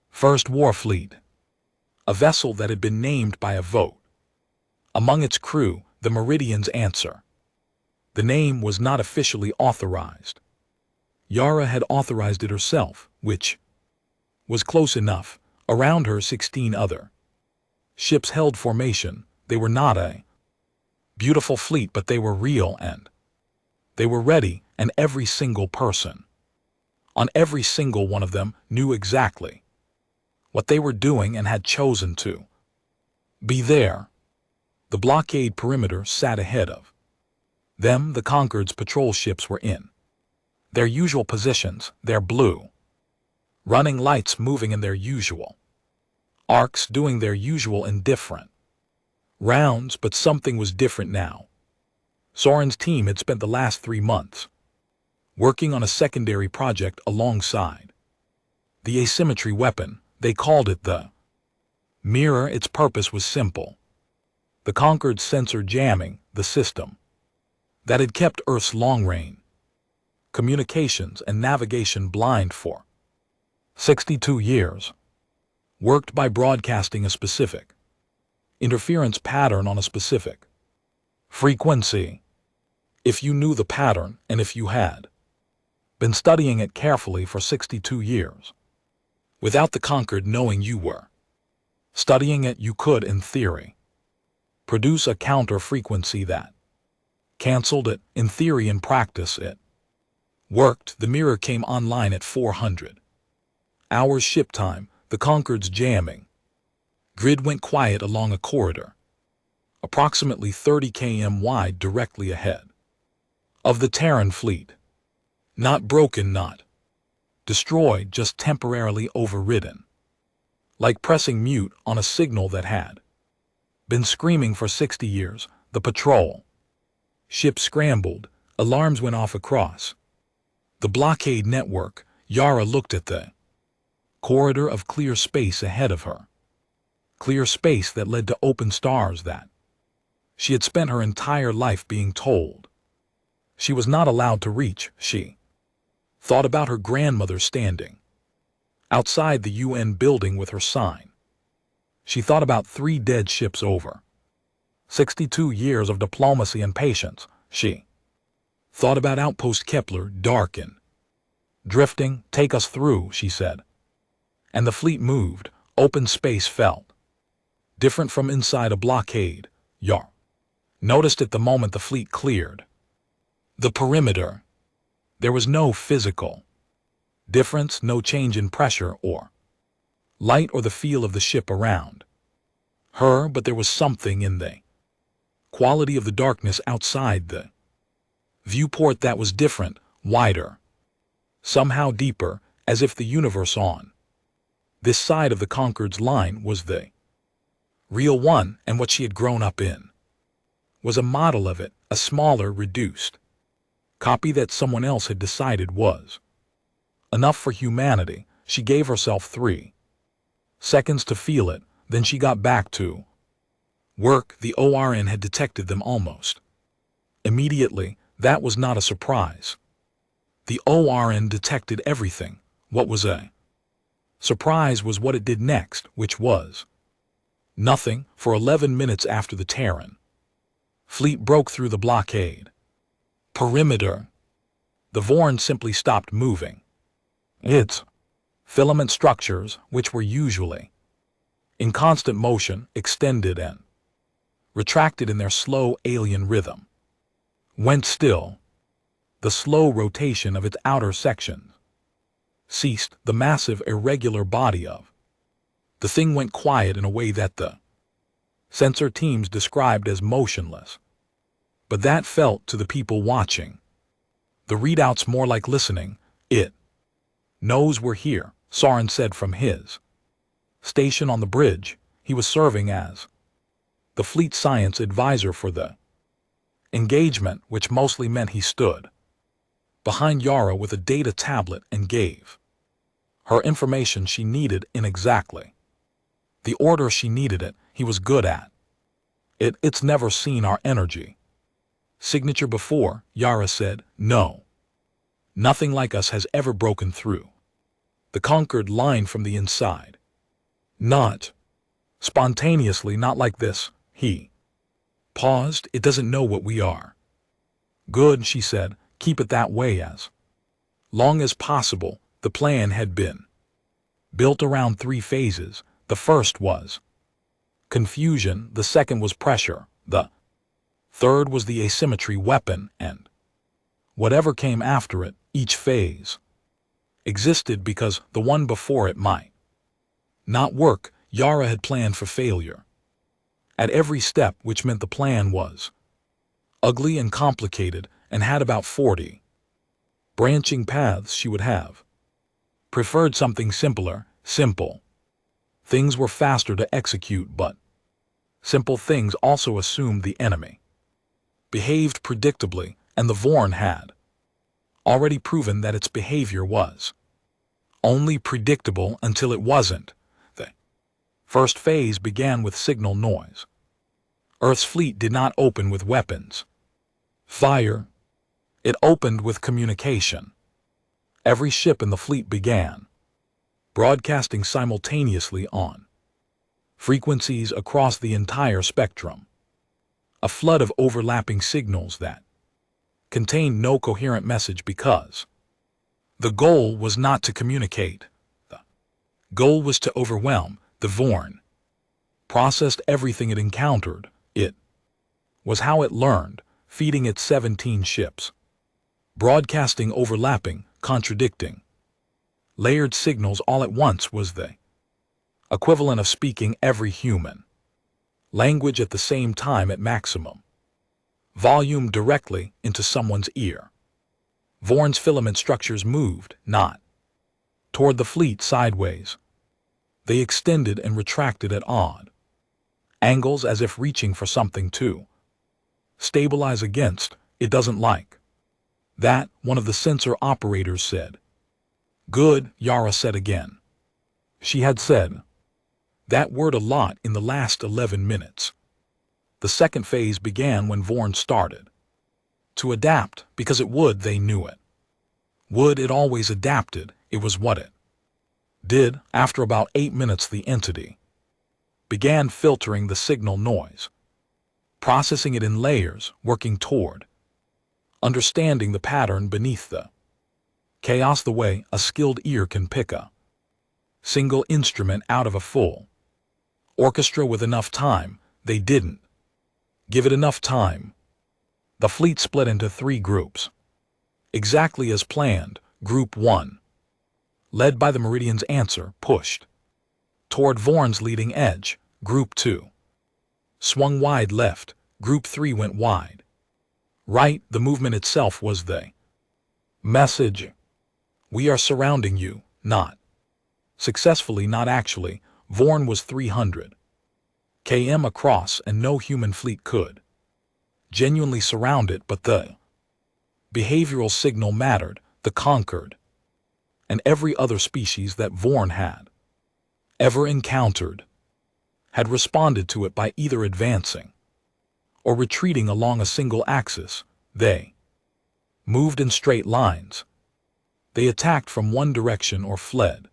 First War Fleet, a vessel that had been named by a vote among its crew, the Meridian's answer. The name was not officially authorized Yara had authorized it herself, which was close enough. Around her 16 other ships held formation. They were not a beautiful fleet, but they were real, and they were ready, and every single person on every single one of them knew exactly what they were doing and had chosen to be there. The blockade perimeter sat ahead of them. The Concord's patrol ships were in their usual positions, their blue running lights moving in their usual arcs, doing their usual indifferent rounds, but something was different now. Soren's team had spent the last 3 months working on a secondary project alongside the asymmetry weapon. They called it the Mirror. Its purpose was simple. The Concord's sensor jamming, the system that had kept Earth's long-range communications and navigation blind for 62 years, worked by broadcasting a specific interference pattern on a specific frequency. If you knew the pattern, and if you had been studying it carefully for 62 years, without the Concord knowing you were studying it, you could, in theory, produce a counter frequency that canceled it. In theory. In practice, it worked. The mirror came online at 400 hours ship time. The Concord's jamming grid went quiet along a corridor approximately 30 km wide directly ahead of the Terran fleet. Not broken, not destroyed, just temporarily overridden, like pressing mute on a signal that had been screaming for 60 years. The patrol ship scrambled. Alarms went off across the blockade network. Yara looked at the corridor of clear space ahead of her. Clear space that led to open stars that she had spent her entire life being told she was not allowed to reach. She thought about her grandmother standing outside the UN building with her sign. She thought about 3 dead ships over 62 years of diplomacy and patience. She thought about Outpost Kepler, dark and drifting. Take us through, she said. And the fleet moved. Open space felt different from inside a blockade. Yar noticed it the moment the fleet cleared the perimeter. There was no physical difference, no change in pressure or light or the feel of the ship around her, but there was something in the quality of the darkness outside the viewport that was different, wider, somehow deeper, as if the universe on this side of the Concord's line was the real one, and what she had grown up in was a model of it, a smaller, reduced copy that someone else had decided was enough for humanity. She gave herself 3 seconds to feel it, then she got back to work. The ORN had detected them almost immediately. That was not a surprise. The ORN detected everything. What was a surprise was what it did next, which was nothing. For 11 minutes after the Terran fleet broke through the blockade perimeter, the Vorn simply stopped moving. Its filament structures, which were usually in constant motion, extended and retracted in their slow alien rhythm, went still. The slow rotation of its outer sections ceased. The massive, irregular body of the thing went quiet in a way that the sensor teams described as motionless. But that felt to the people watching the readouts more like listening. It knows we're here, Soren said from his station on the bridge. He was serving as the fleet science advisor for the engagement, which mostly meant he stood behind Yara with a data tablet and gave her information she needed in exactly the order she needed it. He was good at it. It's never seen our energy signature before, Yara said. No. Nothing like us has ever broken through the Concord line from the inside. Not spontaneously, not like this. He paused. It doesn't know what we are. Good, she said. Keep it that way as Long as possible, the plan had been built around three phases. The first was confusion, the second was pressure, the third was the asymmetry weapon, and whatever came after it, each phase existed because the one before it might not work. Yara had planned for failure at every step, which meant the plan was ugly and complicated and had about 40 branching paths she would have preferred something simpler. Simple things were faster to execute, but simple things also assumed the enemy behaved predictably, and the Vorn had already proven that its behavior was only predictable until it wasn't. The first phase began with signal noise. Earth's fleet did not open with weapons fire. It opened with communication. Every ship in the fleet began broadcasting simultaneously on frequencies across the entire spectrum. A flood of overlapping signals that contained no coherent message, because the goal was not to communicate. The goal was to overwhelm. The Vorn processed everything it encountered. It was how it learned, feeding its 17 ships, broadcasting overlapping, contradicting, layered signals all at once. Was the equivalent of speaking every human language at the same time at maximum volume directly into someone's ear. Vorn's filament structures moved, not toward the fleet sideways. They extended and retracted at odd angles, as if reaching for something to stabilize against. It doesn't like that, one of the sensor operators said. Good, Yara said again. She had said that word a lot in the last 11 minutes. The second phase began when Vorn started to adapt, because it would. They knew it would. It always adapted. It was what it did. After about 8 minutes, the entity began filtering the signal noise, processing it in layers, working toward understanding the pattern beneath the chaos the way a skilled ear can pick a single instrument out of a full orchestra with enough time. They didn't give it enough time. The fleet split into 3 groups, exactly as planned. Group 1, led by the Meridian's answer, pushed toward Vorn's leading edge. Group 2 swung wide left. Group 3 went wide right. The movement itself was the message. We are surrounding you. Not successfully, not actually. Vorn was 300 km across, and no human fleet could genuinely surround it, but the behavioral signal mattered. The conquered and every other species that Vorn had ever encountered had responded to it by either advancing or retreating along a single axis. They moved in straight lines. They attacked from one direction or fled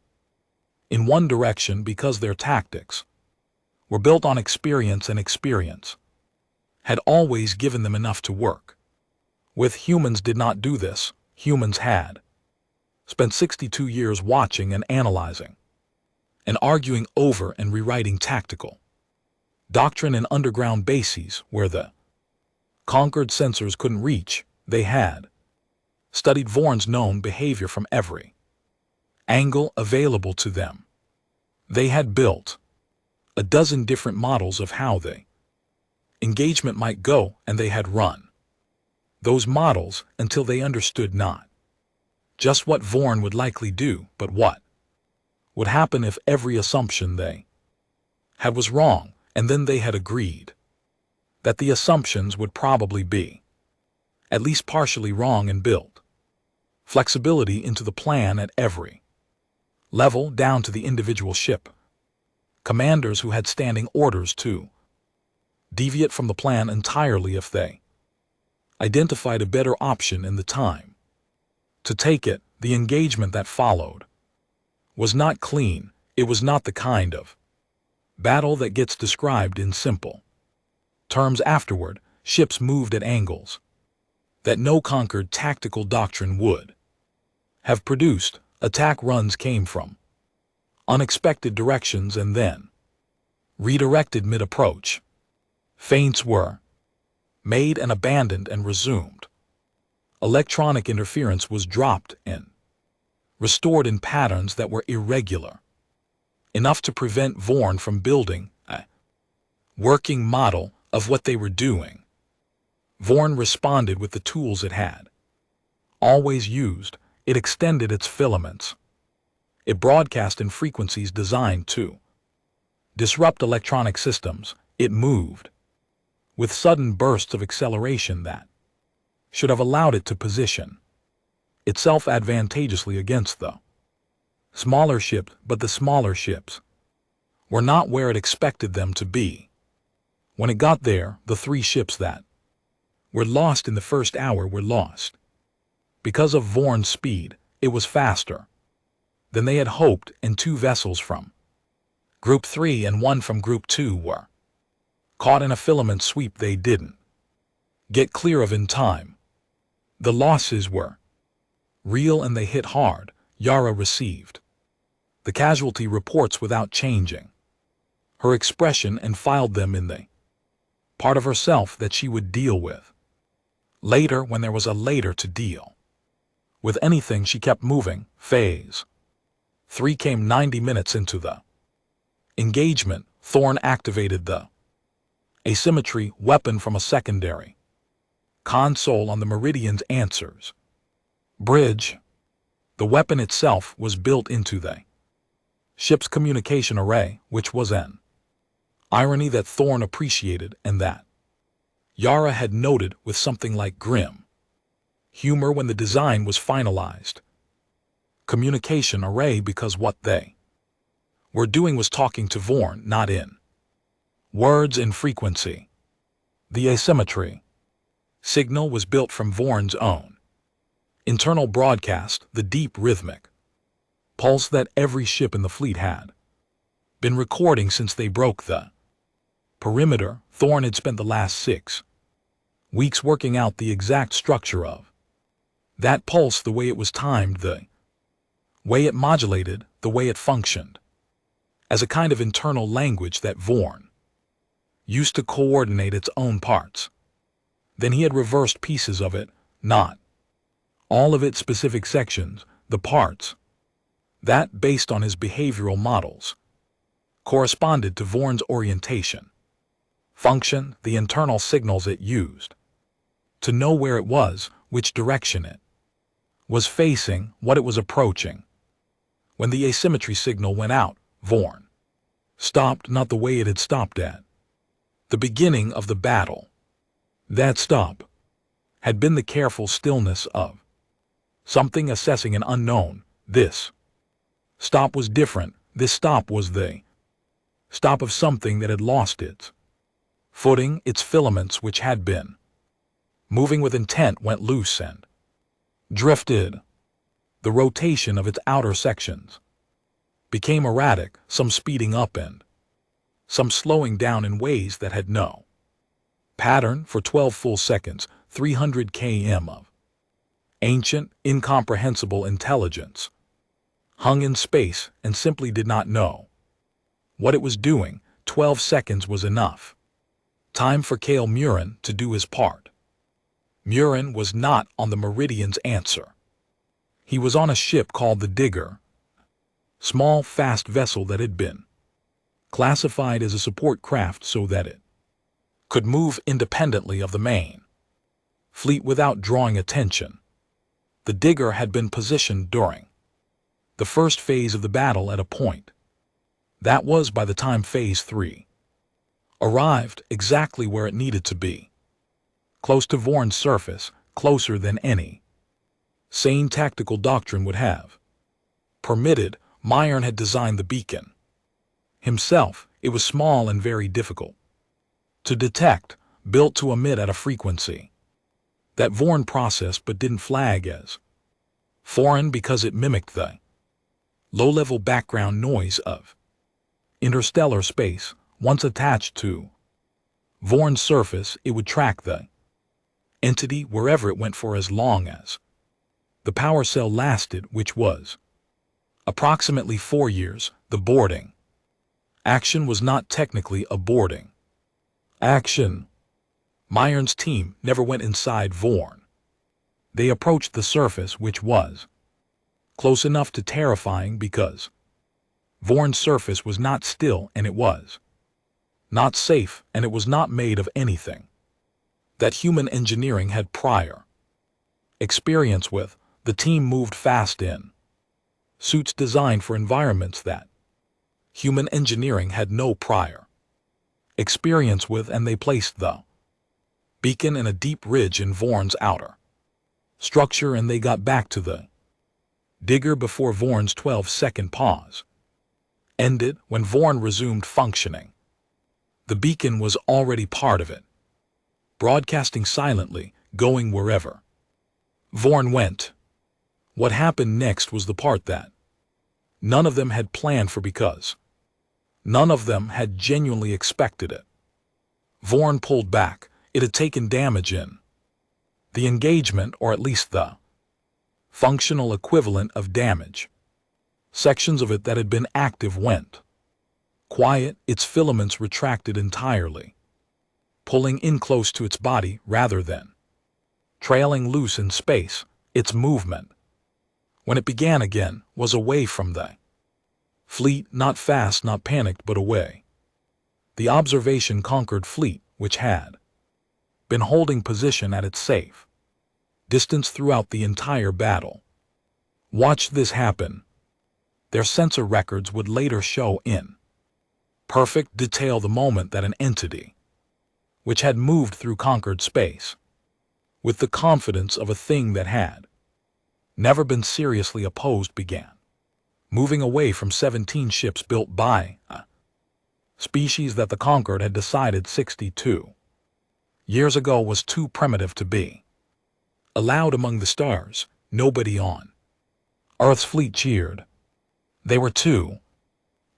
in one direction, because their tactics were built on experience, and experience had always given them enough to work with. Humans did not do this. Humans had spent 62 years watching and analyzing and arguing over and rewriting tactical doctrine in underground bases where the conquered sensors couldn't reach. They had studied Vorn's known behavior from every angle available to them. They had built a dozen different models of how the engagement might go, and they had run those models until they understood not just what Vorn would likely do, but what would happen if every assumption they had was wrong. And then they had agreed that the assumptions would probably be at least partially wrong, and built flexibility into the plan at every level, down to the individual ship commanders, who had standing orders to deviate from the plan entirely if they identified a better option in the time to take it. The engagement that followed was not clean. It was not the kind of battle that gets described in simple terms afterward. Ships moved at angles that no conquered tactical doctrine would have produced, attack runs came from unexpected directions and then redirected mid-approach. Feints were made and abandoned and resumed. Electronic interference was dropped and restored in patterns that were irregular, enough to prevent Vorn from building a working model of what they were doing. Vorn responded with the tools it had always used. It extended its filaments. It broadcast in frequencies designed to disrupt electronic systems. It moved with sudden bursts of acceleration that should have allowed it to position itself advantageously against the smaller ships, but the smaller ships were not where it expected them to be. When it got there, the 3 ships that were lost in the first hour were lost. Because of Vorn's speed, it was faster than they had hoped, and 2 vessels from Group 3 and 1 from Group 2 were caught in a filament sweep they didn't get clear of in time. The losses were real and they hit hard. Yara received the casualty reports without changing her expression and filed them in the part of herself that she would deal with later when there was a later to deal with anything. She kept moving. Phase 3 came 90 minutes into the engagement. Thorn activated the asymmetry weapon from a secondary console on the Meridian's answers bridge. The weapon itself was built into the ship's communication array, which was an irony that Thorn appreciated and that Yara had noted with something like grim humor when the design was finalized. Communication array, because what they were doing was talking to Vorn, not in words and frequency. The asymmetry signal was built from Vorn's own internal broadcast, the deep rhythmic pulse that every ship in the fleet had been recording since they broke the perimeter. Thorn had spent the last 6 weeks working out the exact structure of that pulse, the way it was timed, the way it modulated, the way it functioned, as a kind of internal language that Vorn used to coordinate its own parts. Then he had reversed pieces of it, not all of its specific sections, the parts that, based on his behavioral models, corresponded to Vorn's orientation, function, the internal signals it used to know where it was, which direction it was facing, what it was approaching. When the asymmetry signal went out, Vorn stopped, not the way it had stopped at the beginning of the battle. That stop had been the careful stillness of something assessing an unknown. This stop was different. This stop was the stop of something that had lost its footing. Its filaments, which had been moving with intent, went loose and drifted. The rotation of its outer sections became erratic, some speeding up and some slowing down in ways that had no pattern. For 12 full seconds, 300 km of ancient, incomprehensible intelligence hung in space and simply did not know what it was doing. 12 seconds was enough time for Kale Murin to do his part. Murin was not on the Meridian's answer. He was on a ship called the Digger, small, fast vessel that had been classified as a support craft so that it could move independently of the main fleet without drawing attention. The Digger had been positioned during the first phase of the battle at a point that was, by the time Phase 3 arrived, exactly where it needed to be, close to Vorn's surface, closer than any sane tactical doctrine would have permitted. Myron had designed the beacon himself. It was small and very difficult to detect, built to emit at a frequency that Vorn processed but didn't flag as foreign because it mimicked the low-level background noise of interstellar space. Once attached to Vorn's surface, it would track the entity wherever it went for as long as The power cell lasted, which was approximately 4 years. The boarding action was not technically a boarding action. Myron's team never went inside Vorn. They approached the surface, which was close enough to terrifying because Vorn's surface was not still, and it was not safe, and it was not made of anything that human engineering had prior experience with. The team moved fast in suits designed for environments that human engineering had no prior experience with, and they placed the beacon in a deep ridge in Vorn's outer structure, and they got back to the digger before Vorn's 12-second pause ended. When Vorn resumed functioning, the beacon was already part of it, broadcasting silently, going wherever Vorn went. What happened next was the part that none of them had planned for, because none of them had genuinely expected it. Vorn pulled back. It had taken damage in the engagement, or at least the functional equivalent of damage. Sections of it that had been active went quiet. Its filaments retracted entirely, pulling in close to its body rather than trailing loose in space. Its movement, when it began again, was away from the fleet, not fast, not panicked, but away. The observation conquered fleet, which had been holding position at its safe distance throughout the entire battle, watched this happen. Their sensor records would later show in perfect detail the moment that an entity which had moved through conquered space with the confidence of a thing that had never been seriously opposed began moving away from 17 ships built by a species that the conquered had decided 62 years ago was too primitive to be allowed among the stars. Nobody on Earth's fleet cheered. They were too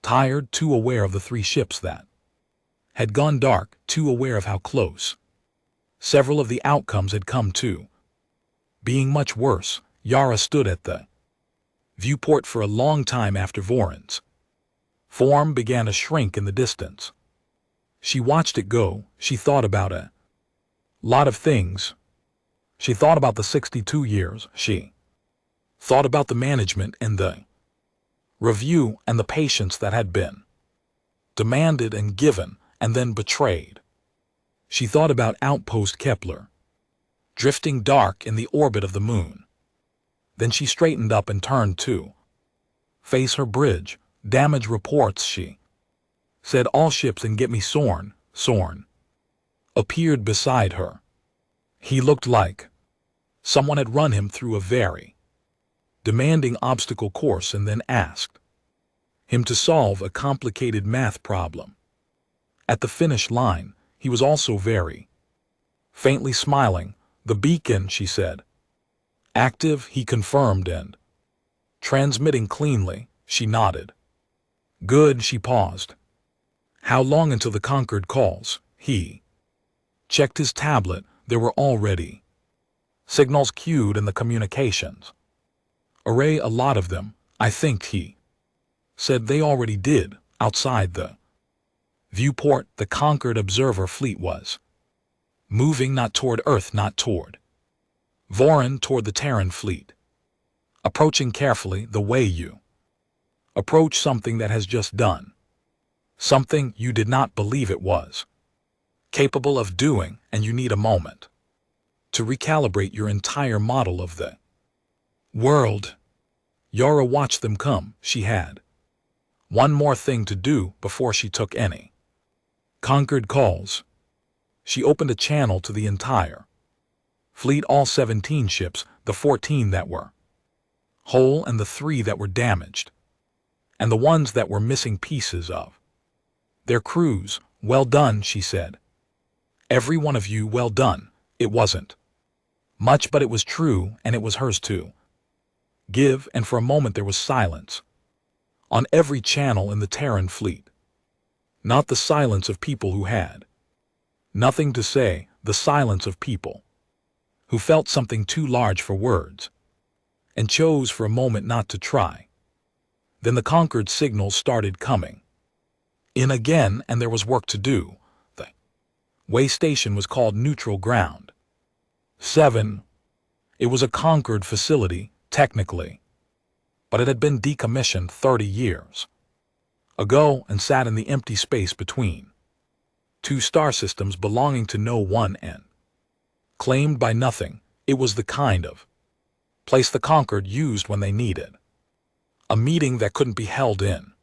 tired, too aware of the 3 ships that had gone dark, too aware of how close several of the outcomes had come to being much worse. Yara stood at the viewport for a long time after Voron's form began to shrink in the distance. She watched it go. She thought about a lot of things. She thought about the 62 years. She thought about the management and the review and the patience that had been demanded and given and then betrayed. She thought about Outpost Kepler, drifting dark in the orbit of the moon. Then she straightened up and turned to face her bridge. Damage reports, she said. All ships, and get me Sorn. Sorn appeared beside her. He looked like someone had run him through a very demanding obstacle course and then asked him to solve a complicated math problem. At the finish line, he was also very faintly smiling. The beacon, she said. Active, he confirmed, and transmitting cleanly. She nodded. Good. She paused. How long until the conquered calls? He checked his tablet. There were already signals queued in the communications array, a lot of them. I think he said they already did. Outside the viewport, the conquered observer fleet was moving, not toward Earth, not toward Voron, toward the Terran fleet, approaching carefully, the way you approach something that has just done something you did not believe it was capable of doing, and you need a moment to recalibrate your entire model of the world. Yara watched them come. She had one more thing to do before she took any conquered calls. She opened a channel to the entire fleet, all 17 ships, the 14 that were whole and the 3 that were damaged, and the ones that were missing pieces of their crews. Well done, she said. Every one of you, well done. It wasn't much, but it was true, and it was hers to give, and for a moment there was silence on every channel in the Terran fleet. Not the silence of people who had nothing to say, the silence of people who felt something too large for words. and chose for a moment not to try. Then the conquered signals started coming in again, and there was work to do. The way station was called neutral ground. 7. It was a conquered facility, technically, but it had been decommissioned 30 years ago and sat in the empty space between two star systems belonging to no one and claimed by nothing. It was the kind of place the conquered used when they needed a meeting that couldn't be held in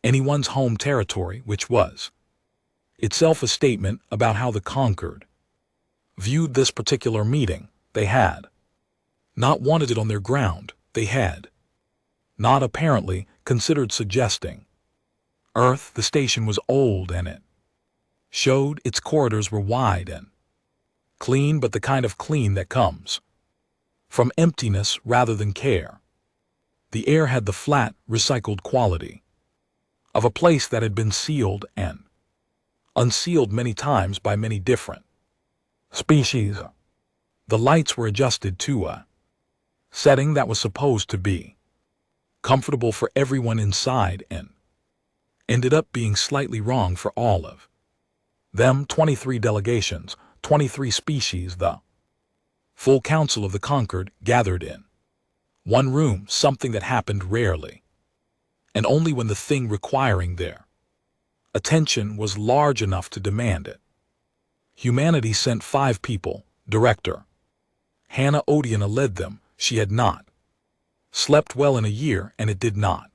anyone's home territory, which was itself a statement about how the conquered viewed this particular meeting. They had not wanted it on their ground. They had not apparently considered suggesting Earth. The station was old, and it showed its corridors were wide and clean, but the kind of clean that comes from emptiness rather than care. The air had the flat, recycled quality of a place that had been sealed and unsealed many times by many different species. The lights were adjusted to a setting that was supposed to be comfortable for everyone inside and ended up being slightly wrong for all of them. 23 delegations, 23 species, the full council of the conquered gathered in one room, something that happened rarely, and only when the thing requiring their attention was large enough to demand it. Humanity sent 5 people. Director Hannah Odiana led them. She had not slept well in a year, and it did not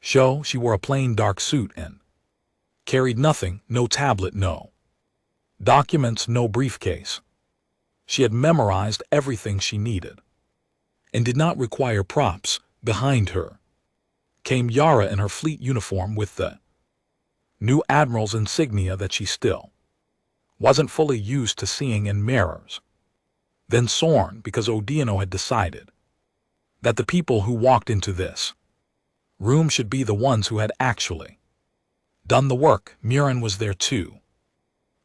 show. She wore a plain dark suit and carried nothing, no tablet, no documents, no briefcase. She had memorized everything she needed and did not require props. Behind her came Yara in her fleet uniform with the new admiral's insignia that she still wasn't fully used to seeing in mirrors. Then Sorn, because Odiano had decided that the people who walked into this room should be the ones who had actually done the work. Murin was there too,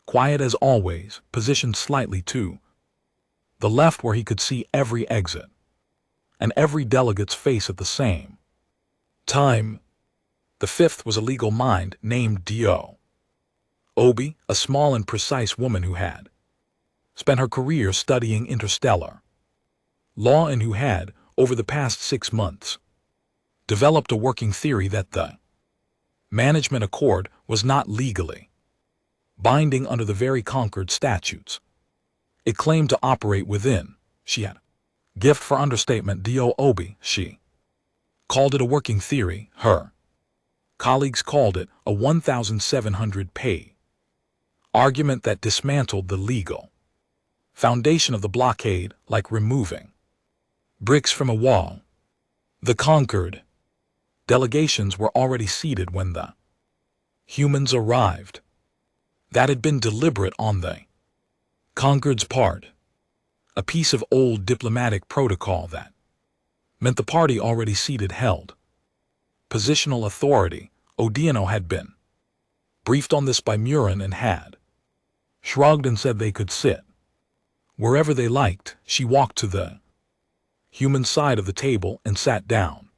quiet as always, positioned slightly to the left where he could see every exit and every delegate's face at the same time. The 5th was a legal mind named Dio Obi, a small and precise woman who had spent her career studying interstellar law and who had, over the past 6 months, developed a working theory that the management accord was not legally binding under the very conquered statutes it claimed to operate within. She had a gift for understatement. Dio Obi, she called it a working theory. Her colleagues called it a 1,700-page argument that dismantled the legal foundation of the blockade like removing bricks from a wall. The conquered delegations were already seated when the humans arrived. That had been deliberate on the conquered's part, a piece of old diplomatic protocol that meant the party already seated held positional authority. Odiano had been briefed on this by Murin and had shrugged and said they could sit wherever they liked. She walked to the human side of the table and sat down.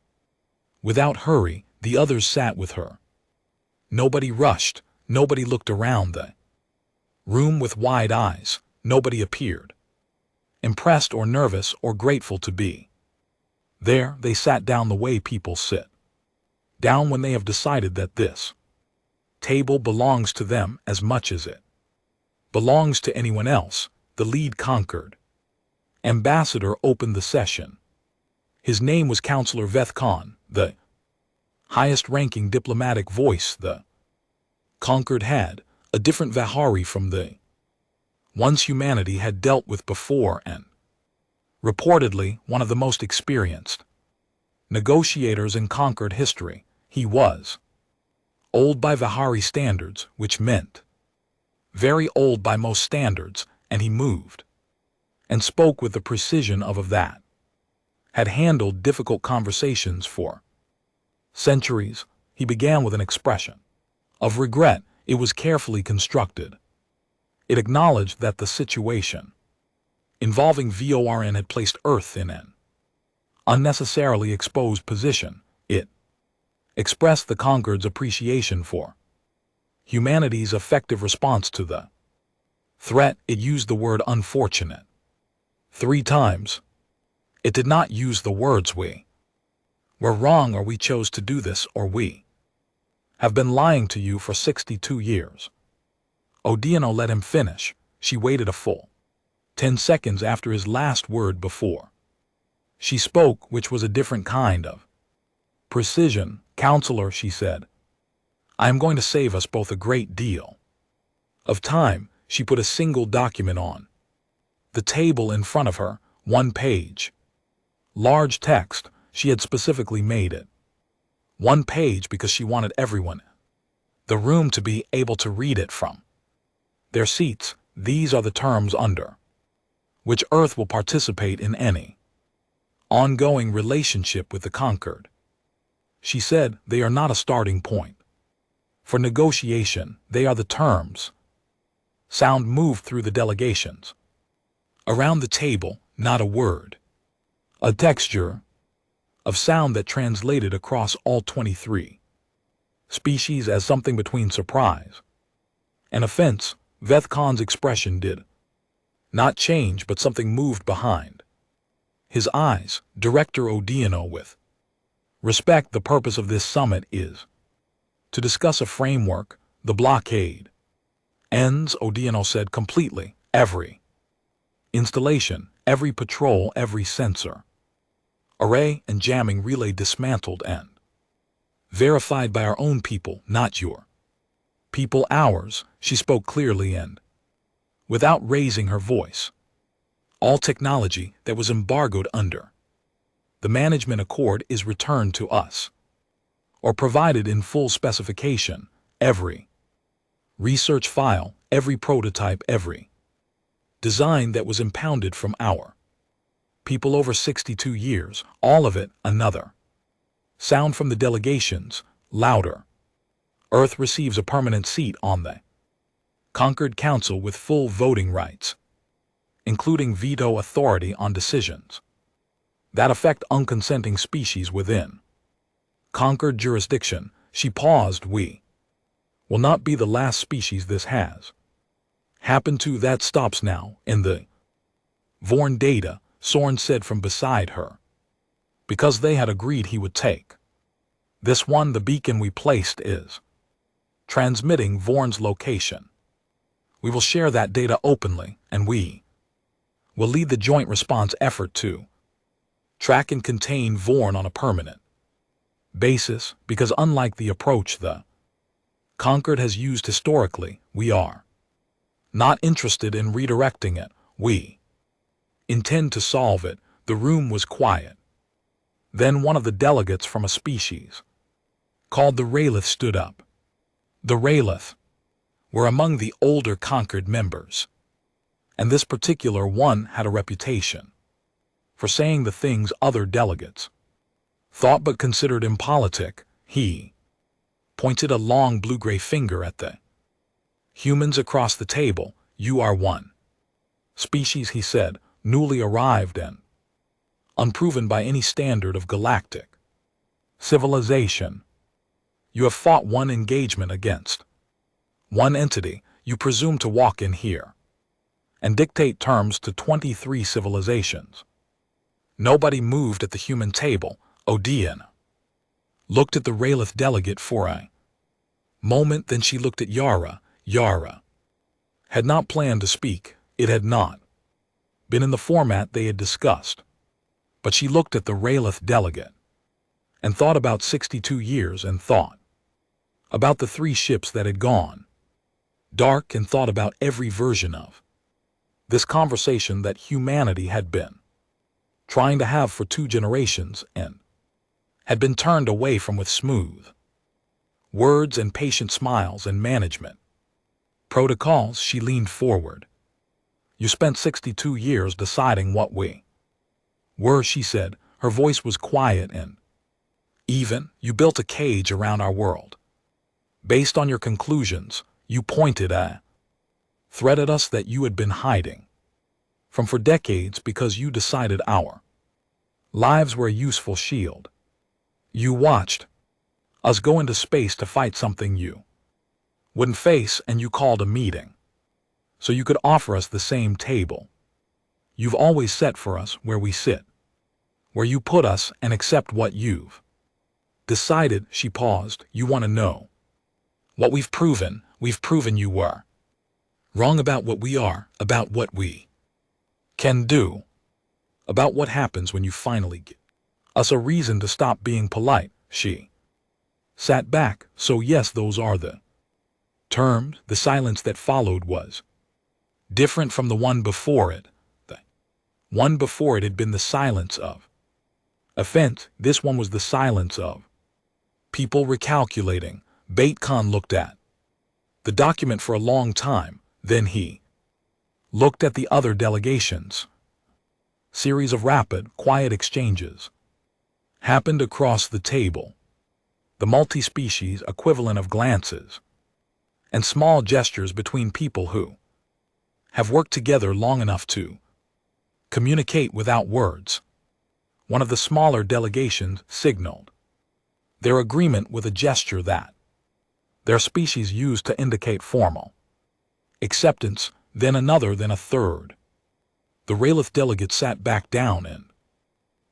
Without hurry, the others sat with her. Nobody rushed, nobody looked around the room with wide eyes, nobody appeared impressed or nervous or grateful to be there. They sat down the way people sit down when they have decided that this table belongs to them as much as it belongs to anyone else. The lead conquered ambassador opened the session. His name was Counselor Veth Khan, the highest-ranking diplomatic voice the conquered had, a different Vahari from the ones humanity had dealt with before, and reportedly one of the most experienced negotiators in conquered history. He was old by Vahari standards, which meant very old by most standards, and he moved and spoke with the precision of that had handled difficult conversations for centuries. He began with an expression of regret. It was carefully constructed. It acknowledged that the situation involving VORN had placed Earth in an unnecessarily exposed position. It expressed the conquered's appreciation for humanity's effective response to the threat. It used the word unfortunate 3 times. It did not use the words we were wrong or we chose to do this or we have been lying to you for 62 years. Odeano let him finish. She waited a full 10 seconds after his last word before she spoke, which was a different kind of precision. Counselor, she said, I am going to save us both a great deal of time. She put a single document on the table in front of her, 1 page. Large text. She had specifically made it 1 page because she wanted everyone in the room to be able to read it from their seats. These are the terms under which Earth will participate in any ongoing relationship with the conquered. She said they are not a starting point for negotiation, they are the terms. Sound moved through the delegations around the table, not a word. A texture of sound that translated across all 23 species as something between surprise and offense. Veth Khan's expression did not change, but something moved behind his eyes. Director Odeano, with respect, the purpose of this summit is to discuss a framework. The blockade ends, Odeano said completely. Every installation, every patrol, every sensor array and jamming relay dismantled and verified by our own people, not your people, ours. She spoke clearly and without raising her voice. All technology that was embargoed under the management accord is returned to us or provided in full specification. Every research file, every prototype, every design that was impounded from our people over 62 years, all of it. Another sound from the delegations, louder. Earth receives a permanent seat on the conquered council with full voting rights, including veto authority on decisions that affect unconsenting species within conquered jurisdiction. She paused. We will not be the last species this has happened to. That stops now. In the Vorn data, Sorn said from beside her, because they had agreed he would take this one. The beacon we placed is transmitting Vorn's location. We will share that data openly, and we will lead the joint response effort to track and contain Vorn on a permanent basis, because unlike the approach the conquered has used historically, we are not interested in redirecting it. We intend to solve it. The room was quiet. Then one of the delegates from a species called the Raelith stood up. The Raelith were among the older conquered members, and this particular one had a reputation for saying the things other delegates thought but considered impolitic. He pointed a long blue-gray finger at the humans across the table. You are one species, he said, newly arrived and unproven by any standard of galactic civilization. You have fought one engagement against one entity. You presume to walk in here and dictate terms to 23 civilizations. Nobody moved at the human table. Odeano looked at the Raelith delegate for a moment, then she looked at Yara. Yara had not planned to speak. It had not been in the format they had discussed. But she looked at the Raelith delegate and thought about 62 years and thought about the 3 ships that had gone dark and thought about every version of this conversation that humanity had been trying to have for 2 generations and had been turned away from with smooth words and patient smiles and management protocols. She leaned forward. You spent 62 years deciding what we were, she said. Her voice was quiet and even. You built a cage around our world. Based on your conclusions, you pointed a threat at us that you had been hiding from for decades because you decided our Lives were a useful shield. You watched us go into space to fight something you wouldn't face, and you called a meeting so you could offer us the same table you've always set for us, where we sit, where you put us, and accept what you've decided. She paused. You want to know what we've proven? We've proven you were wrong about what we are, about what we can do, about what happens when you finally give us a reason to stop being polite. She sat back. So yes, those are the terms. The silence that followed was different from the one before it. The one before it had been the silence of offense. This one was the silence of people recalculating. Bait-Khan looked at the document for a long time. Then he looked at the other delegations. Series of rapid, quiet exchanges happened across the table. The multi-species equivalent of glances and small gestures between people who have worked together long enough to communicate without words. One of the smaller delegations signaled their agreement with a gesture that their species used to indicate formal acceptance, then another, then a third. The Rayleigh delegate sat back down and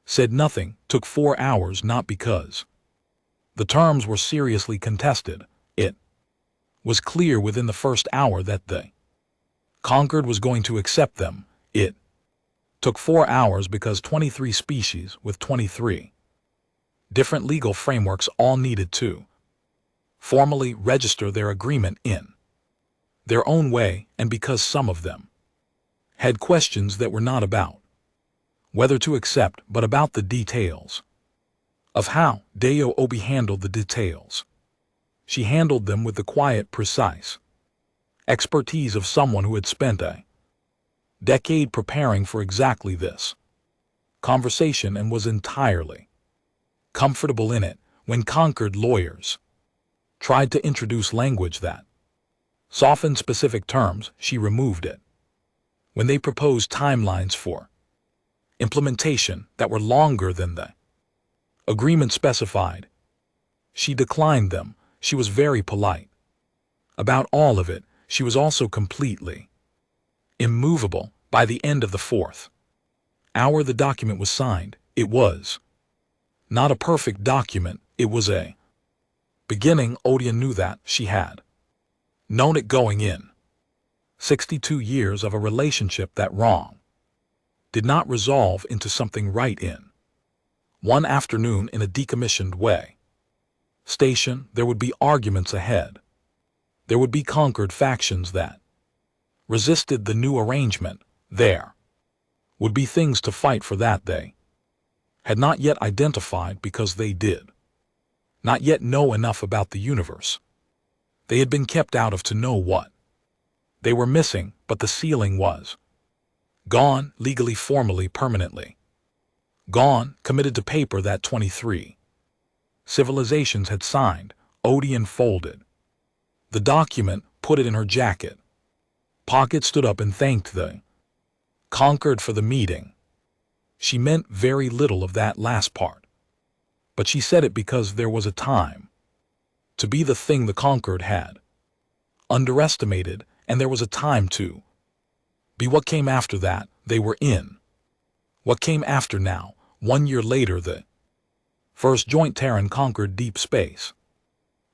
said nothing. Took 4 hours, not because the terms were seriously contested. It was clear within the first hour that the conquered was going to accept them. It took 4 hours because 23 species with 23 different legal frameworks all needed to formally register their agreement in their own way, and because some of them had questions that were not about whether to accept, but about the details of how. Deo Obi handled the details. She handled them with the quiet, precise expertise of someone who had spent a decade preparing for exactly this conversation and was entirely comfortable in it. When conquered lawyers tried to introduce language that softened specific terms, she removed it. When they proposed timelines for implementation that were longer than the agreement specified, she declined them. She was very polite about all of it. She was also completely immovable. By the end of the 4th hour, the document was signed. It was not a perfect document. It was a beginning. Odia knew that. She had known it going in. 62 years of a relationship that wrong did not resolve into something right in one afternoon in a decommissioned way. Station, there would be arguments ahead. There would be conquered factions that resisted the new arrangement. There would be things to fight for that they had not yet identified, because they did not yet know enough about the universe. They had been kept out of to know what they were missing, but the ceiling was gone, legally, formally, permanently gone, committed to paper that 23 civilizations had signed. Odia folded the document, put it in her jacket pocket, stood up and thanked the conquered for the meeting. She meant very little of that last part, but she said it because there was a time to be the thing the conquered had underestimated, and there was a time to be what came after that. They were in what came after now. 1 year later, the first joint Terran conquered deep space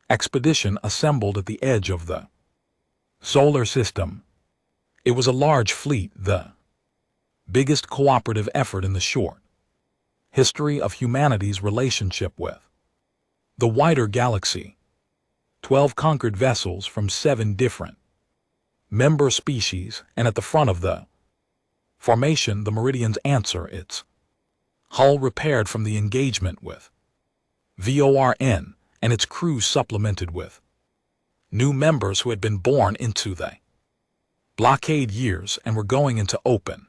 expedition assembled at the edge of the solar system. It was a large fleet, the biggest cooperative effort in the short history of humanity's relationship with the wider galaxy. 12 conquered vessels from 7 different member species, and at the front of the formation, the Meridian's answer, its hull repaired from the engagement with VORN, and its crew supplemented with new members who had been born into the blockade years and were going into open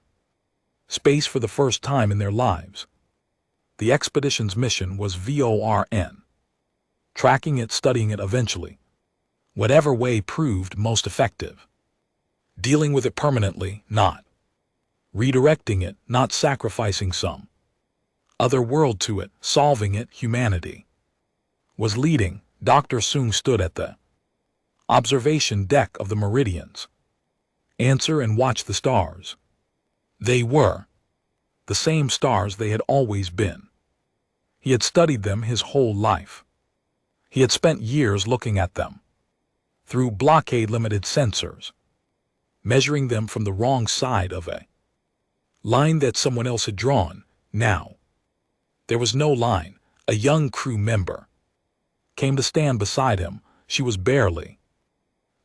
space for the first time in their lives. The expedition's mission was VORN. Tracking it, studying it, eventually, whatever way proved most effective. Dealing with it permanently, not redirecting it, not sacrificing some other world to it, solving it. Humanity was leading. Dr. Soong stood at the observation deck of the Meridians. Answer and watch the stars. They were the same stars they had always been. He had studied them his whole life. He had spent years looking at them through blockade-limited sensors, measuring them from the wrong side of a line that someone else had drawn. Now, there was no line. A young crew member came to stand beside him. She was barely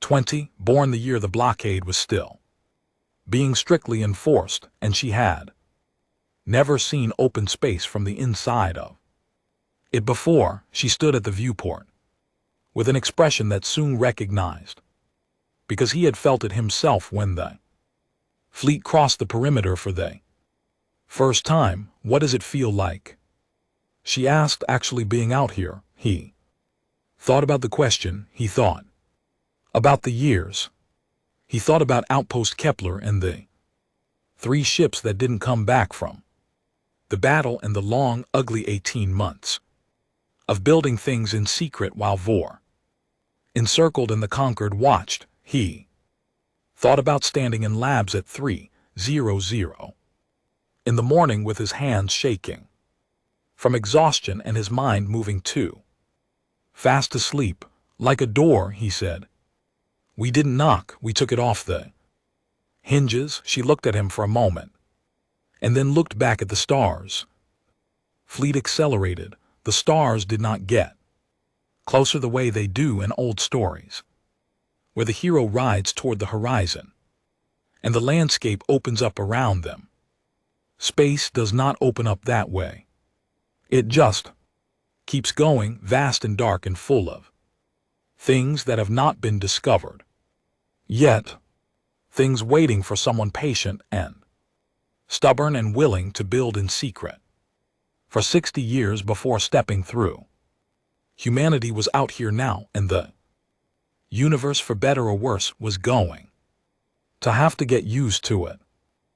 20, born the year the blockade was still being strictly enforced, and she had never seen open space from the inside of it before. She stood at the viewport with an expression that Soong recognized, because he had felt it himself when the fleet crossed the perimeter for the first time. What does it feel like? She asked. Actually being out here. He thought about the question. He thought about the years. He thought about Outpost Kepler and the 3 ships that didn't come back from the battle, and the long, ugly 18 months of building things in secret while Vor encircled and the conquered watched. He thought about standing in labs at 3:00 in the morning with his hands shaking from exhaustion and his mind moving too fast to sleep. Like a door, he said. We didn't knock, we took it off the hinges. She looked at him for a moment, and then looked back at the stars. Fleet accelerated. The stars did not get closer the way they do in old stories, where the hero rides toward the horizon, and the landscape opens up around them. Space does not open up that way. It just keeps going, vast and dark and full of things that have not been discovered yet, things waiting for someone patient and stubborn and willing to build in secret. For 60 years before stepping through, humanity was out here now, and the universe, for better or worse, was going to have to get used to it.